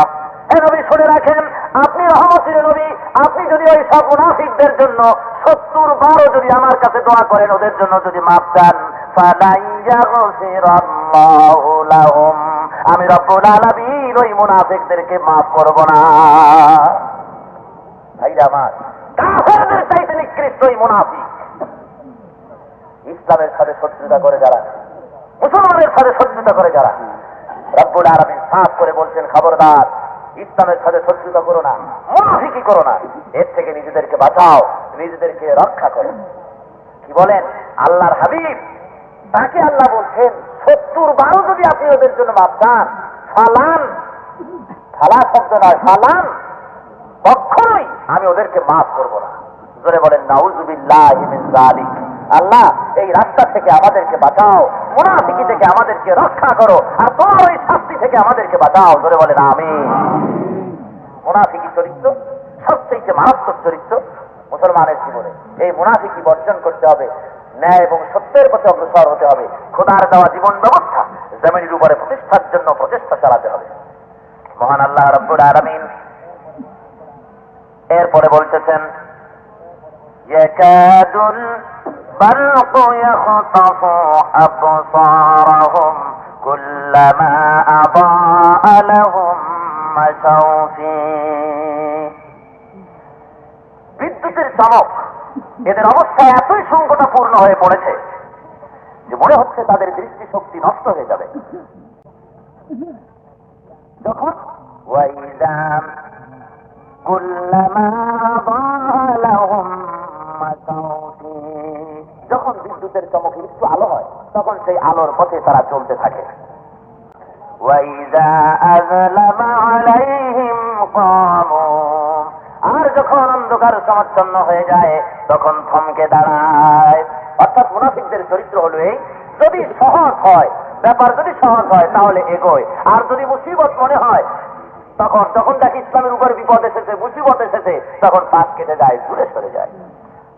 হে নবী, শুনে রাখেন, আপনি রহমতের নবী, আপনি যদি ওই সব মুনাফিকদের জন্য ৭০ বারও যদি আমার কাছে দোয়া করেন, ওদের জন্য যদি মাফ চান, ফালাই ইয়াগফিরাল্লাহু লাহুম, আমি রব্বুল আলামিন ওই মুনাফিকদেরকে মাফ করব না। ভাইরা আমার, কাফেরদের চাইতে নিকৃষ্ট ওই মুনাফিক। ইসলামের সাথে শত্রুতা করে যারা, মুসলমানের সাথে শত্রুতা করে যারা, রব্বুল আলামিন সাফ করে বলছেন, খবরদার, ইসলামের সাথে শত্রুতা করো না, মুনাফিকি করো না, এর থেকে নিজেদেরকে বাঁচাও, নিজেদেরকে রক্ষা করো। কি বলেন আল্লাহর হাবিব, তাকে আল্লাহ বলছেন ৭০ বারও যদি আপনি ওদের জন্য মাফ চান, ফালান, ফালা শব্দ নয়, ফালান, কখনোই আমি ওদেরকে মাফ করব না। জোরে বলেন নাউযুবিল্লাহি মিন যালিক। আল্লাহ, এই রাস্তা থেকে আমাদেরকে বাঁচাও, মুনাফিকি থেকে আমাদেরকে রক্ষা করো, আর তোমার ওই শাস্তি থেকে আমাদেরকে বাঁচাও। জোরে বলেন আমিন। মুনাফিকি চরিত্র সবচেয়ে মারাত্মক চরিত্র মুসলমানের জীবনে। এই মুনাফিকি বর্জন করতে হবে, ন্যায় এবং সত্যের পথে অগ্রসর হতে হবে, খোদার দেওয়া জীবন ব্যবস্থা জমিনের উপরে প্রতিষ্ঠার জন্য প্রচেষ্টা চালাতে হবে। মহান আল্লাহ রাব্বুল আলামিন এরপরে বলতেছেন, ইয়াকাদুল বারকু ইয়াখতাফু আবসারহুম কুল্লামা আদাআ লাহুম মাশাউ ফীহি। বিদ্যুতের চমক এদের অবস্থা এতই সংকটাপূর্ণ হয়ে পড়েছে যে মনে হচ্ছে তাদের দৃষ্টিশক্তি নষ্ট হয়ে যাবে। যখন ওয়াইদা কুল্লামা আদাআ লাহুম মাশাউ ফীহি, যখন বিদ্যুতের চমকে একটু আলো হয়, তখন সেই আলোর পথে তারা চলতে থাকে। ওয়াইদা আযলামা আলাইহিম ক্বামু, আর যখন অন্ধকার সমাচ্ছন্ন হয়ে যায়, তখন থমকে দাঁড়ায়। অর্থাৎ মুনাফিকদের চরিত্র হলো এই, যদি সহজ হয় ব্যাপার, যদি সহজ হয় তাহলে এগোয়, আর যদি মুসিবত মনে হয়, তখন যখন দেখি ইসলামের উপর বিপদ এসেছে, মুসিবত এসেছে, তখন পাশ কেটে যায়, দূরে সরে যায়।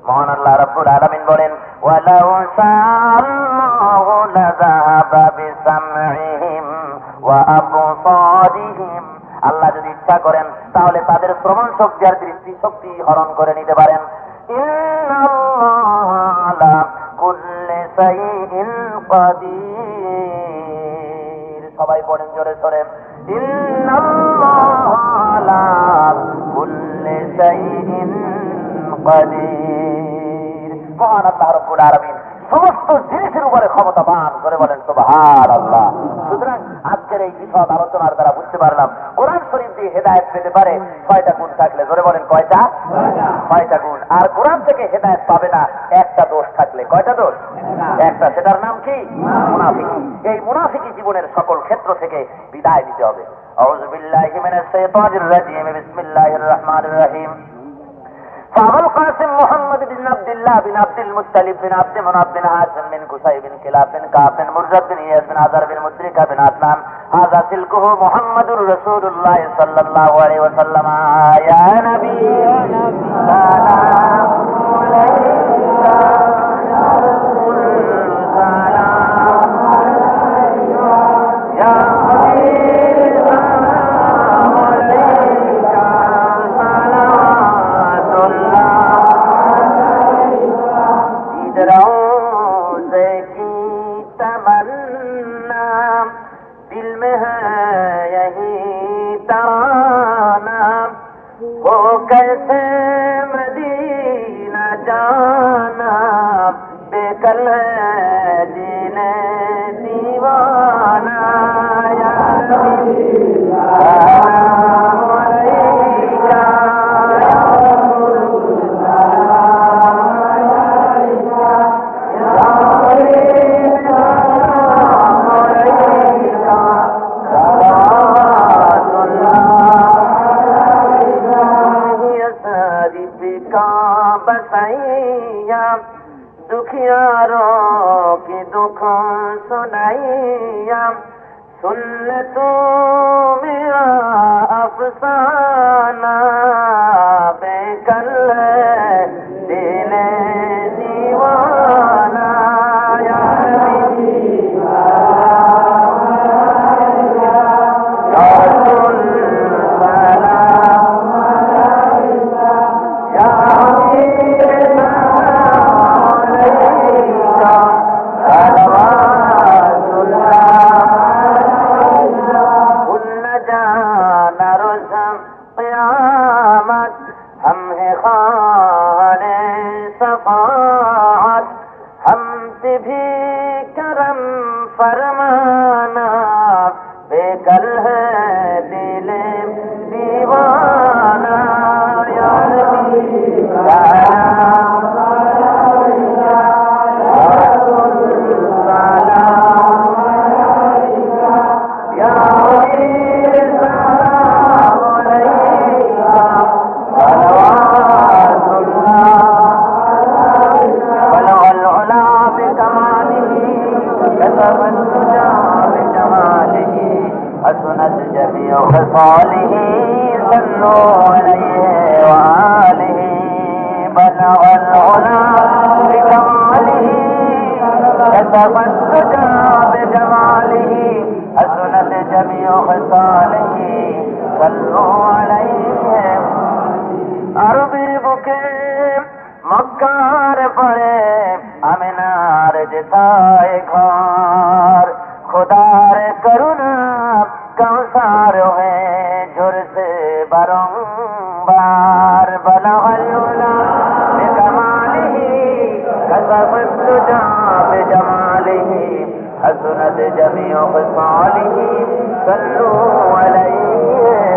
মহান আল্লাহ রাব্বুল আলামিন বলেন, ওয়ালাউ শাআল্লাহু লাযাহাবা বিসামইহিম ওয়া আবসারিহিম, আল্লাহ যদি ইচ্ছা করেন তাহলে তাদের শ্রবণ শক্তি আর দৃষ্টি শক্তি হরণ করে নিতে পারেন। ইন্নাল্লাহা আলা কুল্লি শাইইন কাদির। সবাই পড়েন জোরে সরে, ইন্নাল্লাহা আলা কুল্লি শাইইন কাদির। মহান আল্লাহ রাব্বুল আলামিন সমস্ত জিনিসের উপরে ক্ষমতাবান, করে বলেন সুবহানাল্লাহ। সুতরাং আজকের এই বিশদ আলোচনার দ্বারা বুঝতে পারলাম কোরআন শরীফ দিয়ে হেদায়েত পেতে পারে 6টা গুণ থাকলে। ধরে বলেন কয়টা? 6টা গুণ। আর কোরআন থেকে হেদায়েত পাবে না একটা দোষ থাকলে। কয়টা দোষ? একটা। সেটার নাম কি? মুনাফিকি। এই মুনাফিকি জীবনের সকল ক্ষেত্র থেকে বিদায় নিতে হবে। আউযু বিল্লাহি মিনাশ শাইতানির রাজীম। বিসমিল্লাহির রহমানির রহিম। فأبو القاسم محمد بن عبد الله بن عبد المطلب بن عبد مناف بن هاشم بن قصي بن كلاب بن كعب بن مرزب بن إياس بن عذر بن مدركة بن عدنان هذا سلكه محمد رسول الله صلى الله عليه وسلم يا نبي سلام عليك يا رسول سلام عليك يا حبيب سلام عليك صلوات الله عليك روزے کی تمنا دل میں ہے یہی ترانہ وہ کیسے مدینہ جانا بے کل ہے دل دیوانہ یا نبی سلام علیک یا رسول سلام علیک یا حبیب سلام علیک صلوات اللہ یہ صادق کا بسائیا दुखियारों की दुख सुनाइया सुन ले तू मेरा अफसाना बेकल दिल दीवाना या नबी या रसूल सलाम अलैका या हबीब हम है खाने सफाअत हमसे भी करम फरमाना बेकल है दिल दीवाना या नबी सलाम अलैका या रसूल सलाम अलैका या हबीब सलाम अलैका بلغ العلا بكماله كتب الدجى بجماله حسنت جميع خصاله صلوا عليه وآله بلغ العلا بكماله كتب الدجى بجماله حسنت جميع خصاله صلوا عليه আরবের বুকে মক্কার পরে আমিনার যেথায় ঘর খোদার করুণা কৌসার হয়ে ঝরছে বারংবার বলহল্লা বেকমালিহি কসবত তুজা বেজমালিহি হসনত জমিউ খসালিহি সল্লু আলাইহি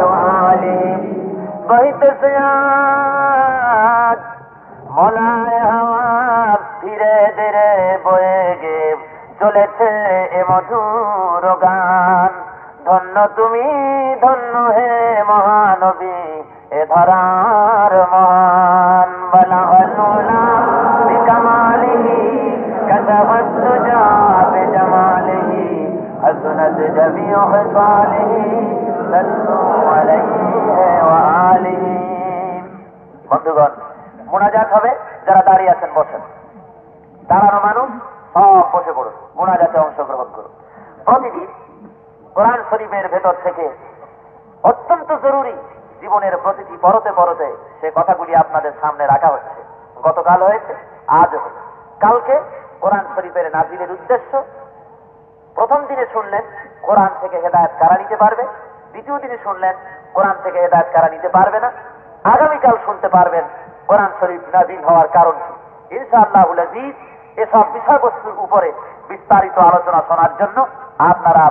ওয়া আলিহি বহিতেছে আজ মলায় হাওয়া ধীরে ধীরে বয়ে গে চলেছে এ মধুর গান ধন্য তুমি ধন্য হে মহানবী এ ধরার মহান বলহল্লা বিকমালিহি কসবত তুজা বিজমালিহি হসনত জমিউ খসালিহি সল্লু আলাইহি ওয়া আলিহি। বন্ধুগণ, মুনাজাত হবে। যারা দাঁড়িয়ে আছেন বসেন, দাঁড়ানো মানুষ সব বসে পড়ুন, মুনাজাতে অংশগ্রহণ করুন। প্রতিদিন কোরআন শরীফের ভেতর থেকে অত্যন্ত জরুরি জীবনের প্রতিটি পরতে পরতে সে কথাগুলি আপনাদের সামনে রাখা হচ্ছে। গতকাল হয়েছে, আজ হবে, কালকে কোরআন শরীফের নাজিলের উদ্দেশ্য। প্রথম দিনে শুনলেন কোরআন থেকে হেদায়েত কারা নিতে পারবে, দ্বিতীয় দিনে শুনলেন কোরআন থেকে হেদায়েত কারা নিতে পারবে না, আগামীকাল শুনতে পারবেন কোরআন শরীফ নাজিল হওয়ার কারণ কি। ইনশাআল্লাহুল আজিজ এসব বিষয়বস্তুর উপরে বিস্তারিত আলোচনা শোনার জন্য আপনারা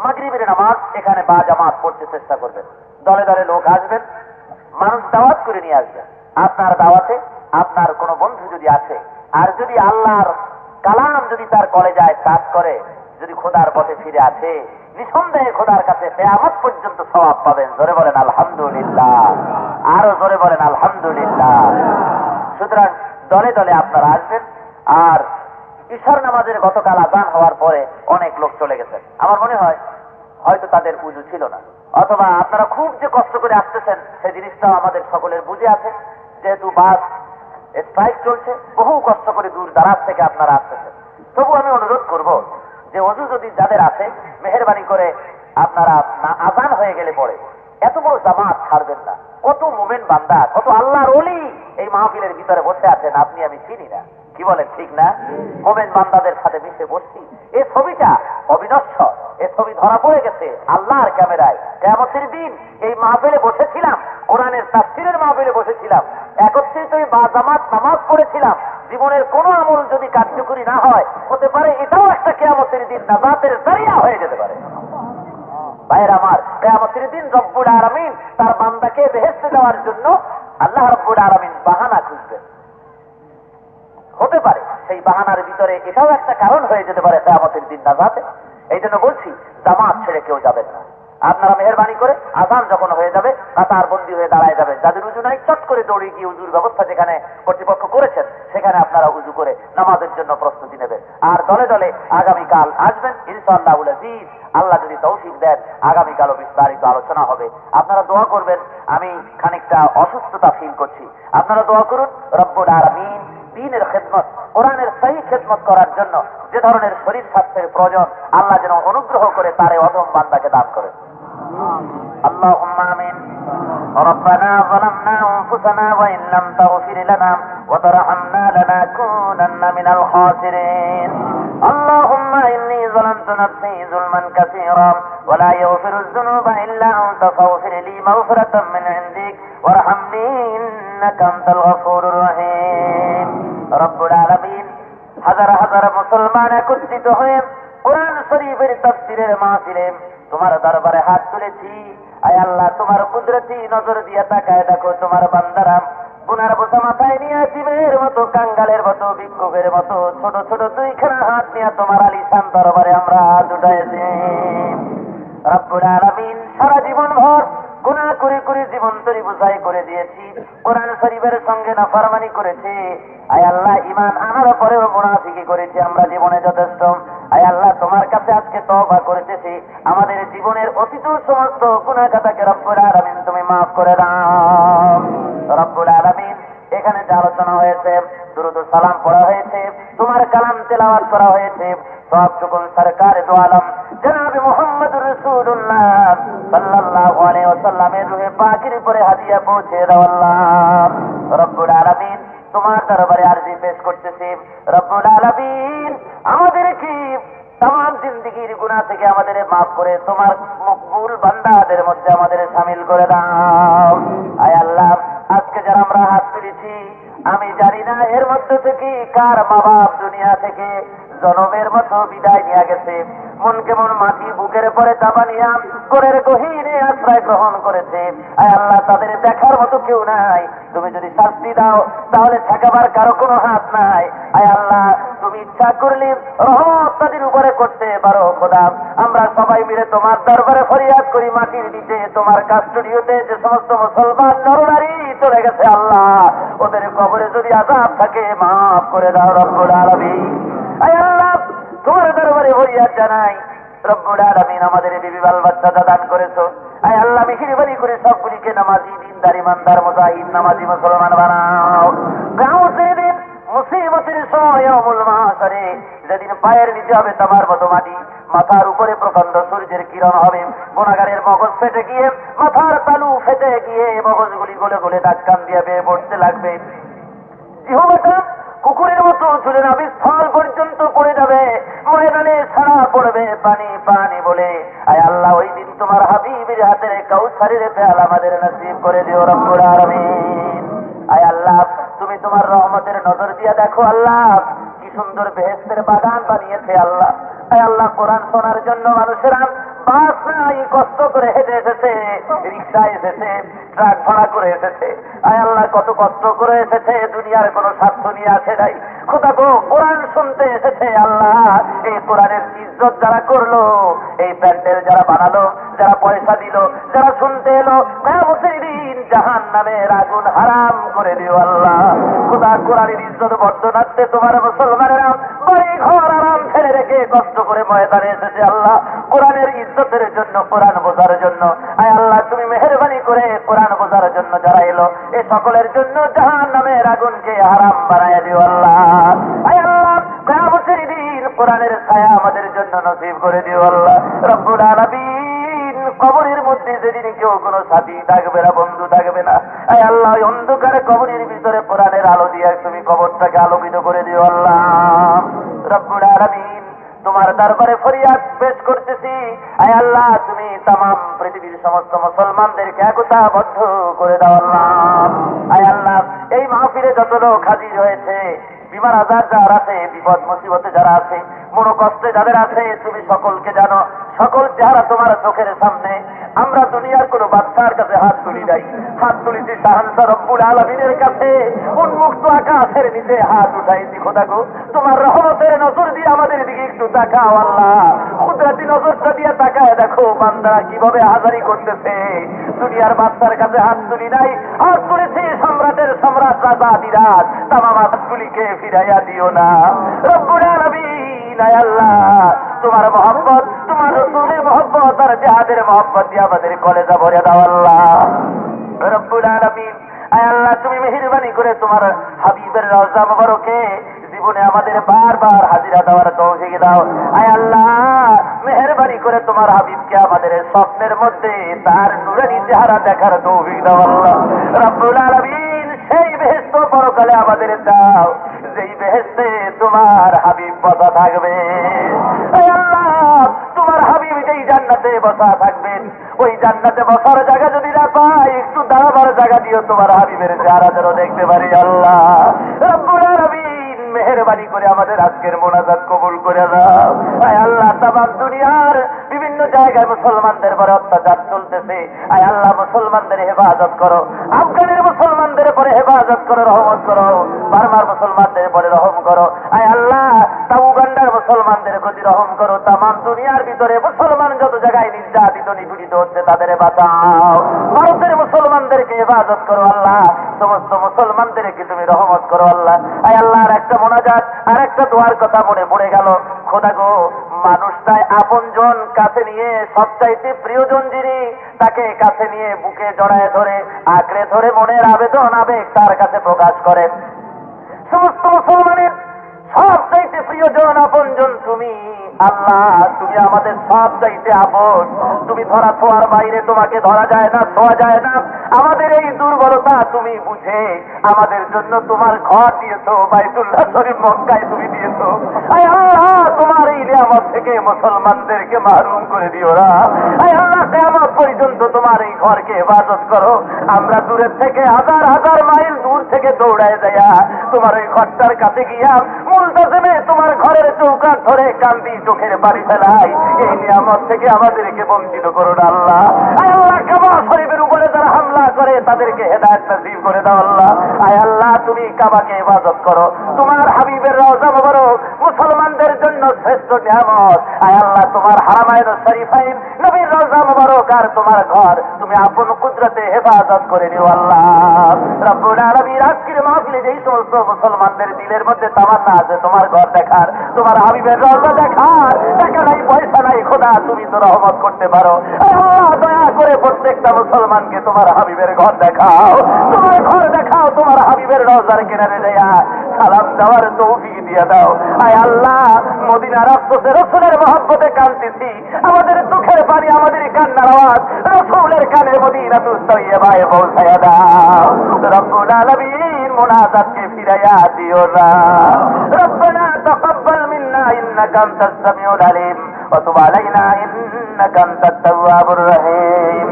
মাগরিবের নামাজ এখানে বা জামাত পড়তে চেষ্টা করবেন। দলে দলে লোক আসবেন, মানুষ দাওয়াত করে নিয়ে আসবেন। আপনার দাওয়াতে আপনার কোনো বন্ধু যদি আসে, আর যদি আল্লাহর কালাম যদি তার কলেজায় কাজ করে, যদি খোদার পথে ফিরে আসে, নিঃসন্দেহে খোদার কাছে কিয়ামত পর্যন্ত সওয়াব পাবেন। জোরে বলেন আলহামদুলিল্লাহ, আরো জোরে বলেন আলহামদুলিল্লাহ। সুতরাং দলে দলে আপনারা আসবেন। আর ঈশার নামাজের গতকাল আযান হওয়ার পরে অনেক লোক চলে গেছেন। আমার মনে হয় হয়তো তাদের উযু ছিল না, অথবা আপনারা খুব যে কষ্ট করে আসতেছেন সেই জিনিসটাও আমাদের সকলের বুঝে আছে। যেহেতু বাস স্ট্রাইক চলছে, বহু কষ্ট করে দূর দারাজ থেকে আপনারা আসতেছেন। তবু আমি অনুরোধ করব যে ওযু যদি যাদের আছে, মেহেরবানি করে আপনারা আযান হয়ে গেলে পরে এত বড় জামাত ছাড়বেন না। কত মুমিন বান্দা, কত আল্লাহর ওলি এই মাহফিলের ভিতরে বসে আছেন, আপনি আমি চিনি না। কি বলেন, ঠিক না? মুমিন বান্দাদের সাথে মিশে বসছি। এই ছবিটা অবিনশ্বর, এই ছবি ধরা পড়ে গেছে আল্লাহর ক্যামেরায়। কিয়ামতের দিন এই মাহফিলে বসেছিলাম, কোরআনের তাফসীরের মাহফিলে বসেছিলাম, একত্রিত বা জামাত নামাজ পড়েছিলাম। জীবনের কোনো আমল যদি কার্যকরী না হয়, হতে পারে এটাও একটা কিয়ামতের দিন নাজাতের জারিয়া হয়ে যেতে পারে। ভাইয়ের আমার, কিয়ামতের দিন রব্বুল আলামিন তার বান্দাকে বেহেশতে দেওয়ার জন্য আল্লাহ রব্বুল আলামিন বাহানা খুঁজবেন। হতে পারে সেই বাহানার ভিতরে এটাও একটা কারণ হয়ে যেতে পারে কিয়ামতের দিন নাজাতে। এই জন্য বলছি, জামাত ছেড়ে কেউ যাবেন না। আপনারা মেহেরবানি করে আযান যখন হয়ে যাবে কাতার বন্দী হয়ে দাঁড়ায় যাবেন। যাদের উযু নাই চট করে দৌড়ে গিয়ে উযুর ব্যবস্থা যেখানে কর্তৃপক্ষ করেছেন সেখানে আপনারা উযু করে নামাজের জন্য প্রস্তুতি নেবেন। আর দলে দলে আগামীকাল আসবেন ইনশাআল্লাহুল আজিজ। আল্লাহ যদি তৌফিক দেন আগামীকালও বিস্তারিত আলোচনা হবে। আপনারা দোয়া করবেন। আমি খানিকটা অসুস্থতা ফিল করছি, আপনারা দোয়া করুন রব্বুল আলামিন দ্বীনের খেদমত, কোরআনের সহি খেদমত করার জন্য যে ধরনের শরীর স্বাস্থ্যের প্রয়োজন আল্লাহ যেন অনুগ্রহ করে তার এই অধম বান্দাকে দান করেন। اللهم آمين. ربنا ظلمنا أنفسنا وإن لم تغفر لنا وترحمنا لنكونن من الخاسرين. اللهم إني ظلمت نفسي ظلما كثيرا ولا يغفر الذنوب إلا أنت فاغفر لي مغفرة من عندك وارحمني إنك أنت الغفور الرحيم. رب العالمين হাজার হাজার মুসলমান একত্রিত হয়ে কোরআন শরীফের তাফসীরের মাহফিলে তোমার দরবারে হাত তুলেছি। আয় আল্লাহ, তোমার কুদরতি নজর দিয়ে তাকায় দেখো, তোমার বান্দারা গুনার বোঝা মাথায় নিয়ে জীবের মতো, কাঙ্গালের মতো, ভিক্ষুকের মতো ছোট ছোট দুইখানা হাত নিয়ে তোমার আলিশান দরবারে আমরা হাত উঠাইছি। রব্বুল আলামিন, সারা জীবন ভর গুনাহ করে করে জীবন তরি বুঝাই করে দিয়েছি, কোরআন শরীফের সঙ্গে নাফরমানি করেছি। আয় আল্লাহ, ঈমান আনার পরেও মুনাফিকি করেছি আমরা জীবনে যথেষ্ট। আয় আল্লাহ, তোমার কাছে আজকে তওবা করতেছি, আমাদের জীবনের অতীত সমস্ত গুনাহ খাতাকে রব্বুল আলামিন তুমি মাফ করে দাও। রব্বুল আলামিন, এখানে যে আলোচনা হয়েছে, দুরূদ ও সালাম পড়া হয়েছে, তোমার কালাম তেলাওয়াত করা হয়েছে, সবটুকুন সরকার দু আলম জনাব মুহাম্মদুর রাসূলুল্লাহ সাল্লাল্লাহু আলাইহি ওয়াসাল্লামের রূহে পাকের উপরে হাদিয়া পৌঁছে দাও আল্লাহ। রব্বুল আলামিন, তোমার দরবারে আরজি পেশ করতেছি, রব্বুল আলামিন আমাদের কি तमाम जिंदगीर गुनाह থেকে আমাদের maaf করে তোমার মকবুল বান্দাদের মধ্যে আমাদের শামিল করে দাও। আয় আল্লাহ, আজকে যারা আমরা হাত তুলেছি, আমি জানি না এর মধ্যে থেকে কার মা বাপ দুনিয়া থেকে জনমের মতো বিদায় নিয়ে গেছে, মন কেমন মাটি বুকের পরে চাপা নিয়া ঘরের গহীনে আশ্রয় গ্রহণ করেছে। আয় আল্লাহ, তাদের দেখার মতো কেউ নাই, তুমি যদি শাস্তি দাও তাহলে ঠেকাবার কারো কোনো হাত নাই। আয় আল্লাহ, তুমি ইচ্ছা করলে রহমত তাদের উপরে করতে পারো খোদা। আমরা সবাই মিলে তোমার দরবারে ফরিয়াদ করি, মাটির নিচে তোমার কাস্টডিওতে যে সমস্ত মুসলমান নরনারী চলে গেছে আল্লাহ, ওদের কবরে যদি আযাব থাকে মাফ করে দাও রব্বুল আলামিন। আয় আল্লাহ, তোমার দরবারে ফরিয়াদ জানাই, রব্বুল আলামিন আমাদের বিবি বাল বাচ্চা দান করেছো। আয় আল্লাহ, মেহেরবানি করে সবগুলিকে নামাজি, দিনদার, ইমানদার, মুজাহিদ, নামাজি মুসলমান বানাও। গাউসের দিন মুসিবতের সময় ইয়াউমুল মাহশরে যেদিন পায়ের নিচে হবে তোমার মতো মাটি, মাথার উপরে প্রকাণ্ড সূর্যের কিরণ হবে, গুনাহগারের মগজ ফেটে গিয়ে মাথার তালু ফেটে গিয়ে মগজগুলি গলে গলে দাগ কান দিয়ে বেয়ে পড়তে লাগবে, জিহ্বাটা কুকুরের মতো চলে নাবি স্থল পর্যন্ত পড়ে যাবে, ময়দানে সারা পড়বে পানি পানি বলে। আয় আল্লাহ, ওই দিন তোমার হাবিবের হাতের কাউসারের পেয়ালা আমাদের নসিব করে দিও রব্বুল আলামিন। আয় আল্লাহ, তুমি তোমার রহমতের নজর দিয়া দেখো আল্লাহ, কি সুন্দর বেহেশতের বাগান বানিয়েছে আল্লাহ। আল্লাহ কোরআন শোনার জন্য মানুষেরা বাস নাই কষ্ট করে হেঁটে এসেছে, রিক্সায় এসেছে, ট্রাক ভাড়া করে এসেছে। আল্লাহ কত কষ্ট করে এসেছে, দুনিয়ার কোনো স্বার্থ নিয়ে আসে নাই। খোদা গো, কোরআন শুনতে এসেছে আল্লাহ। এই কোরআনের ইজ্জত যারা করলো, এই প্যান্ডেল যারা বানালো, যারা পয়সা দিল, যারা শুনতে এলো, কিয়ামতের দিন জাহান্নামের আগুন হারাম করে দিও আল্লাহ। খোদা কোরআনের ইজ্জত বর্ধনার্থে তোমার মুসলমানেরা বাড়ি ঘর আরাম ছেড়ে রেখে কষ্ট করে ময়দানে এসেছে আল্লাহ, কোরআনের ইজ্জতের জন্য, কোরআন বোঝার জন্য। আল্লাহ তুমি মেহেরবানি করে কোরআন বোঝার জন্য যারা এলো, এ সকলের জন্য জাহান্নামের আগুনকে হারাম বানায় দিও আল্লাহ। আল্লাহ কিয়ামতের দিন কোরআনের ছায়া আমাদের জন্য নসিব করে দিও আল্লাহ রব্বুল আলামিন। কবরের মধ্যে যেদিন কেউ কোনো সাথী থাকবে না, বন্ধু থাকবে না, আল্লাহ অন্ধকারে কবরের ভিতরে কোরআনের আলো দিয়ে তুমি কবরটাকে আলোকিত করে দিও আল্লাহ রব্বুল আলামিন। তোমার দরবারে ফরিয়াদ পেশ করতেছি, আয় আল্লাহ তুমি তামাম পৃথিবীর সমস্ত মুসলমানদেরকে একতাবদ্ধ করে দাও আল্লাহ। আয় আল্লাহ এই মাহফিলে যত লোক হাজির হয়েছে, বিমার আজার যারা আছে, বিপদ মুসিবতে যারা আছে, মনোকষ্টে যাদের আছে, তুমি সকলকে জানো। সকল চেহারা তোমার চোখের সামনে। আমরা দুনিয়ার কোন বাদশার কাছে হাত তুলি নাই, হাত তুলিছি শাহানশাহ রব্বুল আলামিনের কাছে। উন্মুক্ত আকাশের নিচে হাত উঠাইছি। খোদা গো, তোমার রহমতের নজর দিয়ে আমাদের দিকে একটু তাকাও আল্লাহ। কুদরতি নজরটা দিয়ে তাকায় দেখো বান্দারা কিভাবে হাজারি করতেছে। দুনিয়ার বাদশার কাছে হাত তুলি নাই, হাত তুলেছি সম্রাটের সম্রাট রাজা আদিরাজ। তামাম হাতগুলিকে ফিরাইয়া দিও না রব্বুল আলামিন। আয় আল্লাহ তোমার মহব্বত, তোমার রাসূলের মহব্বত আর জিহাদের মহব্বত দিয়ে আমাদের কলেজা ভরে দাও আল্লাহ রব্বুল আলামিন। আয় আল্লাহ তুমি মেহেরবানি করে তোমার হাবিবের রওজা মুবারকে জীবনে আমাদের বারবার হাজিরা দেওয়ার তৌফিক দাও। আয় আল্লাহ মেহেরবানি করে তোমার হাবিবকে আমাদের স্বপ্নের মধ্যে তার নূরানী চেহারা দেখার তৌফিক দাও আল্লাহ রব্বুল আলামিন। সেই বেহেশত পরকালে আমাদের দাও, যেই বেহেশতে তোমার হাবিব বসা থাকবে। আয় আল্লাহ তোমার হাবিব যেই জান্নাতে বসা থাকবেন, ওই জান্নাতে বসার জায়গা যদি না পাই, একটু দাঁড়াবার জায়গা দিও, তোমার হাবিবের চেহারা যেন দেখতে পারি আল্লাহ রব্বুল আলামিন। মেহেরবানি করে আমাদের আজকের মোনাজাত কবুল করে দাও। আয় আল্লাহ তামাম দুনিয়ার বিভিন্ন জায়গায় মুসলমানদের পরে অত্যাচার চলতেছে, আয় আল্লাহ মুসলমানদের হেফাজত করো। আফগানের মুসলমানদের পরে হেফাজত করো, রহমত করো। বার্মার মুসলমানদের পরে রহম করো। আয় আল্লাহ তা উগান্ডার মুসলমানদের প্রতি রহম করো। তামাম দুনিয়ার ভিতরে মুসলমান যত জায়গায় নির্যাতিত নিপীড়িত হচ্ছে তাদের বাঁচাও। ভারতের মুসলমানদেরকে হেফাজত করো আল্লাহ। সমস্ত মুসলমানদেরকে তুমি রহমত করো আল্লাহ। আয় আল্লাহ আর একটা মোনাজাত আর একটা দোয়ার কথা মনে পড়ে গেল। খোদা গো, মানুষটাই আপনজন কাছে নিয়ে, সবচাইতে প্রিয়জন যিনি, তাকে কাছে নিয়ে বুকে জড়ায় ধরে আঁকড়ে ধরে মনের আবেদন আবেগ তার কাছে প্রকাশ করেন। সমস্ত মুসলমানের সবচাইতে প্রিয়জন আপনজন তুমি আল্লাহ। তুমি আমাদের সবচাইতে আপন। তুমি ধরা ছোঁয়ার বাইরে, তোমাকে ধরা যায় না, ছোঁয়া যায় না। আমাদের এই দুর্বলতা তুমি বুঝে আমাদের জন্য তোমার ঘর দিয়েছো, বাইতুল্লাহ শরীফ মক্কায় তুমি দিয়েছো। আয় আল্লাহ তোমার এই নিয়ামত থেকে মুসলমানদেরকে মাহরুম করে দিও না। আয় আল্লাহ কিয়ামত পর্যন্ত তোমার এই ঘরকে হেফাজত করো। আমরা দূরের থেকে হাজার হাজার মাইল দূর থেকে দৌড়ায় যাইয়া তোমার ওই ঘরটার কাছে গিয়া মুলতাজিমে তোমার ঘরের চৌকাঠ ধরে কান্দি, চোখের পানি ফেলাই। এই নিয়ামত থেকে আমাদেরকে বঞ্চিত করো না আল্লাহ। আয় আল্লাহ কাবা শরীফের উপরে যারা হামলা করে তাদেরকে হেদায়েত নসিব করে দাও আল্লাহ। আয় আল্লাহ তুমি কাবাকে হেফাজত করো। তোমার হাবিবের রওজা মুবারক মুসলমানদের জন্য শ্রেষ্ঠ নিয়ামত। আয় আল্লাহ তোমার হারামাইন শরীফাইন, নবীর রওজা মুবারক আর তোমার ঘর তুমি আপন কুদরতে হেফাজত করে নিও আল্লাহ রব্বুল আলামিন। আজকের মাহফিলে যেই সমস্ত মুসলমানদের দিলের মধ্যে তামান্না আছে তোমার ঘর দেখার, তোমার হাবিবের রওজা দেখার, টাকা নাই পয়সা নাই, খোদা তুমি তো রহমত করতে পারো। আল্লাহ দয়া করে প্রত্যেকটা মুসলমানকে তোমার হাবিবের ঘর দেখাও, তোমার ঘর দেখাও, তোমার হাবিবের রওজার কিনারে যাইয়া সালাম দেওয়ার তৌফিক দিয়ে দাও। আয় আল্লাহ মদিনার আফসোসে রাসূলের মহব্বতে কাঁদতেছি, আমাদের দুঃখের পানি, আমাদের কান্নার আওয়াজ রাসূলের কানে মদিনাতুত তয়্যিবায় পৌঁছায়া দাও রব্বুল আলামিন। মুনাজাতকে ফিরাইয়া দিও না। রব্বানা তাকাব্বাল মিন্না ইন্নাকা আনতাস সামিউল আলিম ওয়া তুব আলাইনা ইন্নাকা আনতাত তাওয়াবুর রহিম।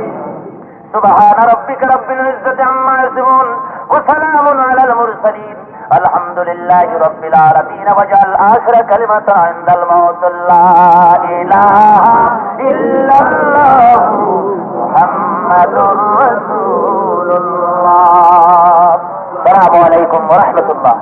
সুবহান রাব্বিকা রাব্বিল ইজ্জাতি আম্মা ইয়াসিফুন ওয়া সালামুন আলাল মুরসালিন আলহামদুলিল্লাহি রাব্বিল আলামিন ওয়াজআল আখিরা কালিমাতা ইনদাল মাউত লা ইলাহা ইল্লাল্লাহ মুহাম্মাদুর রাসূলুল্লাহ। আসসালামু আলাইকুম ওয়া রাহমাতুল্লাহ।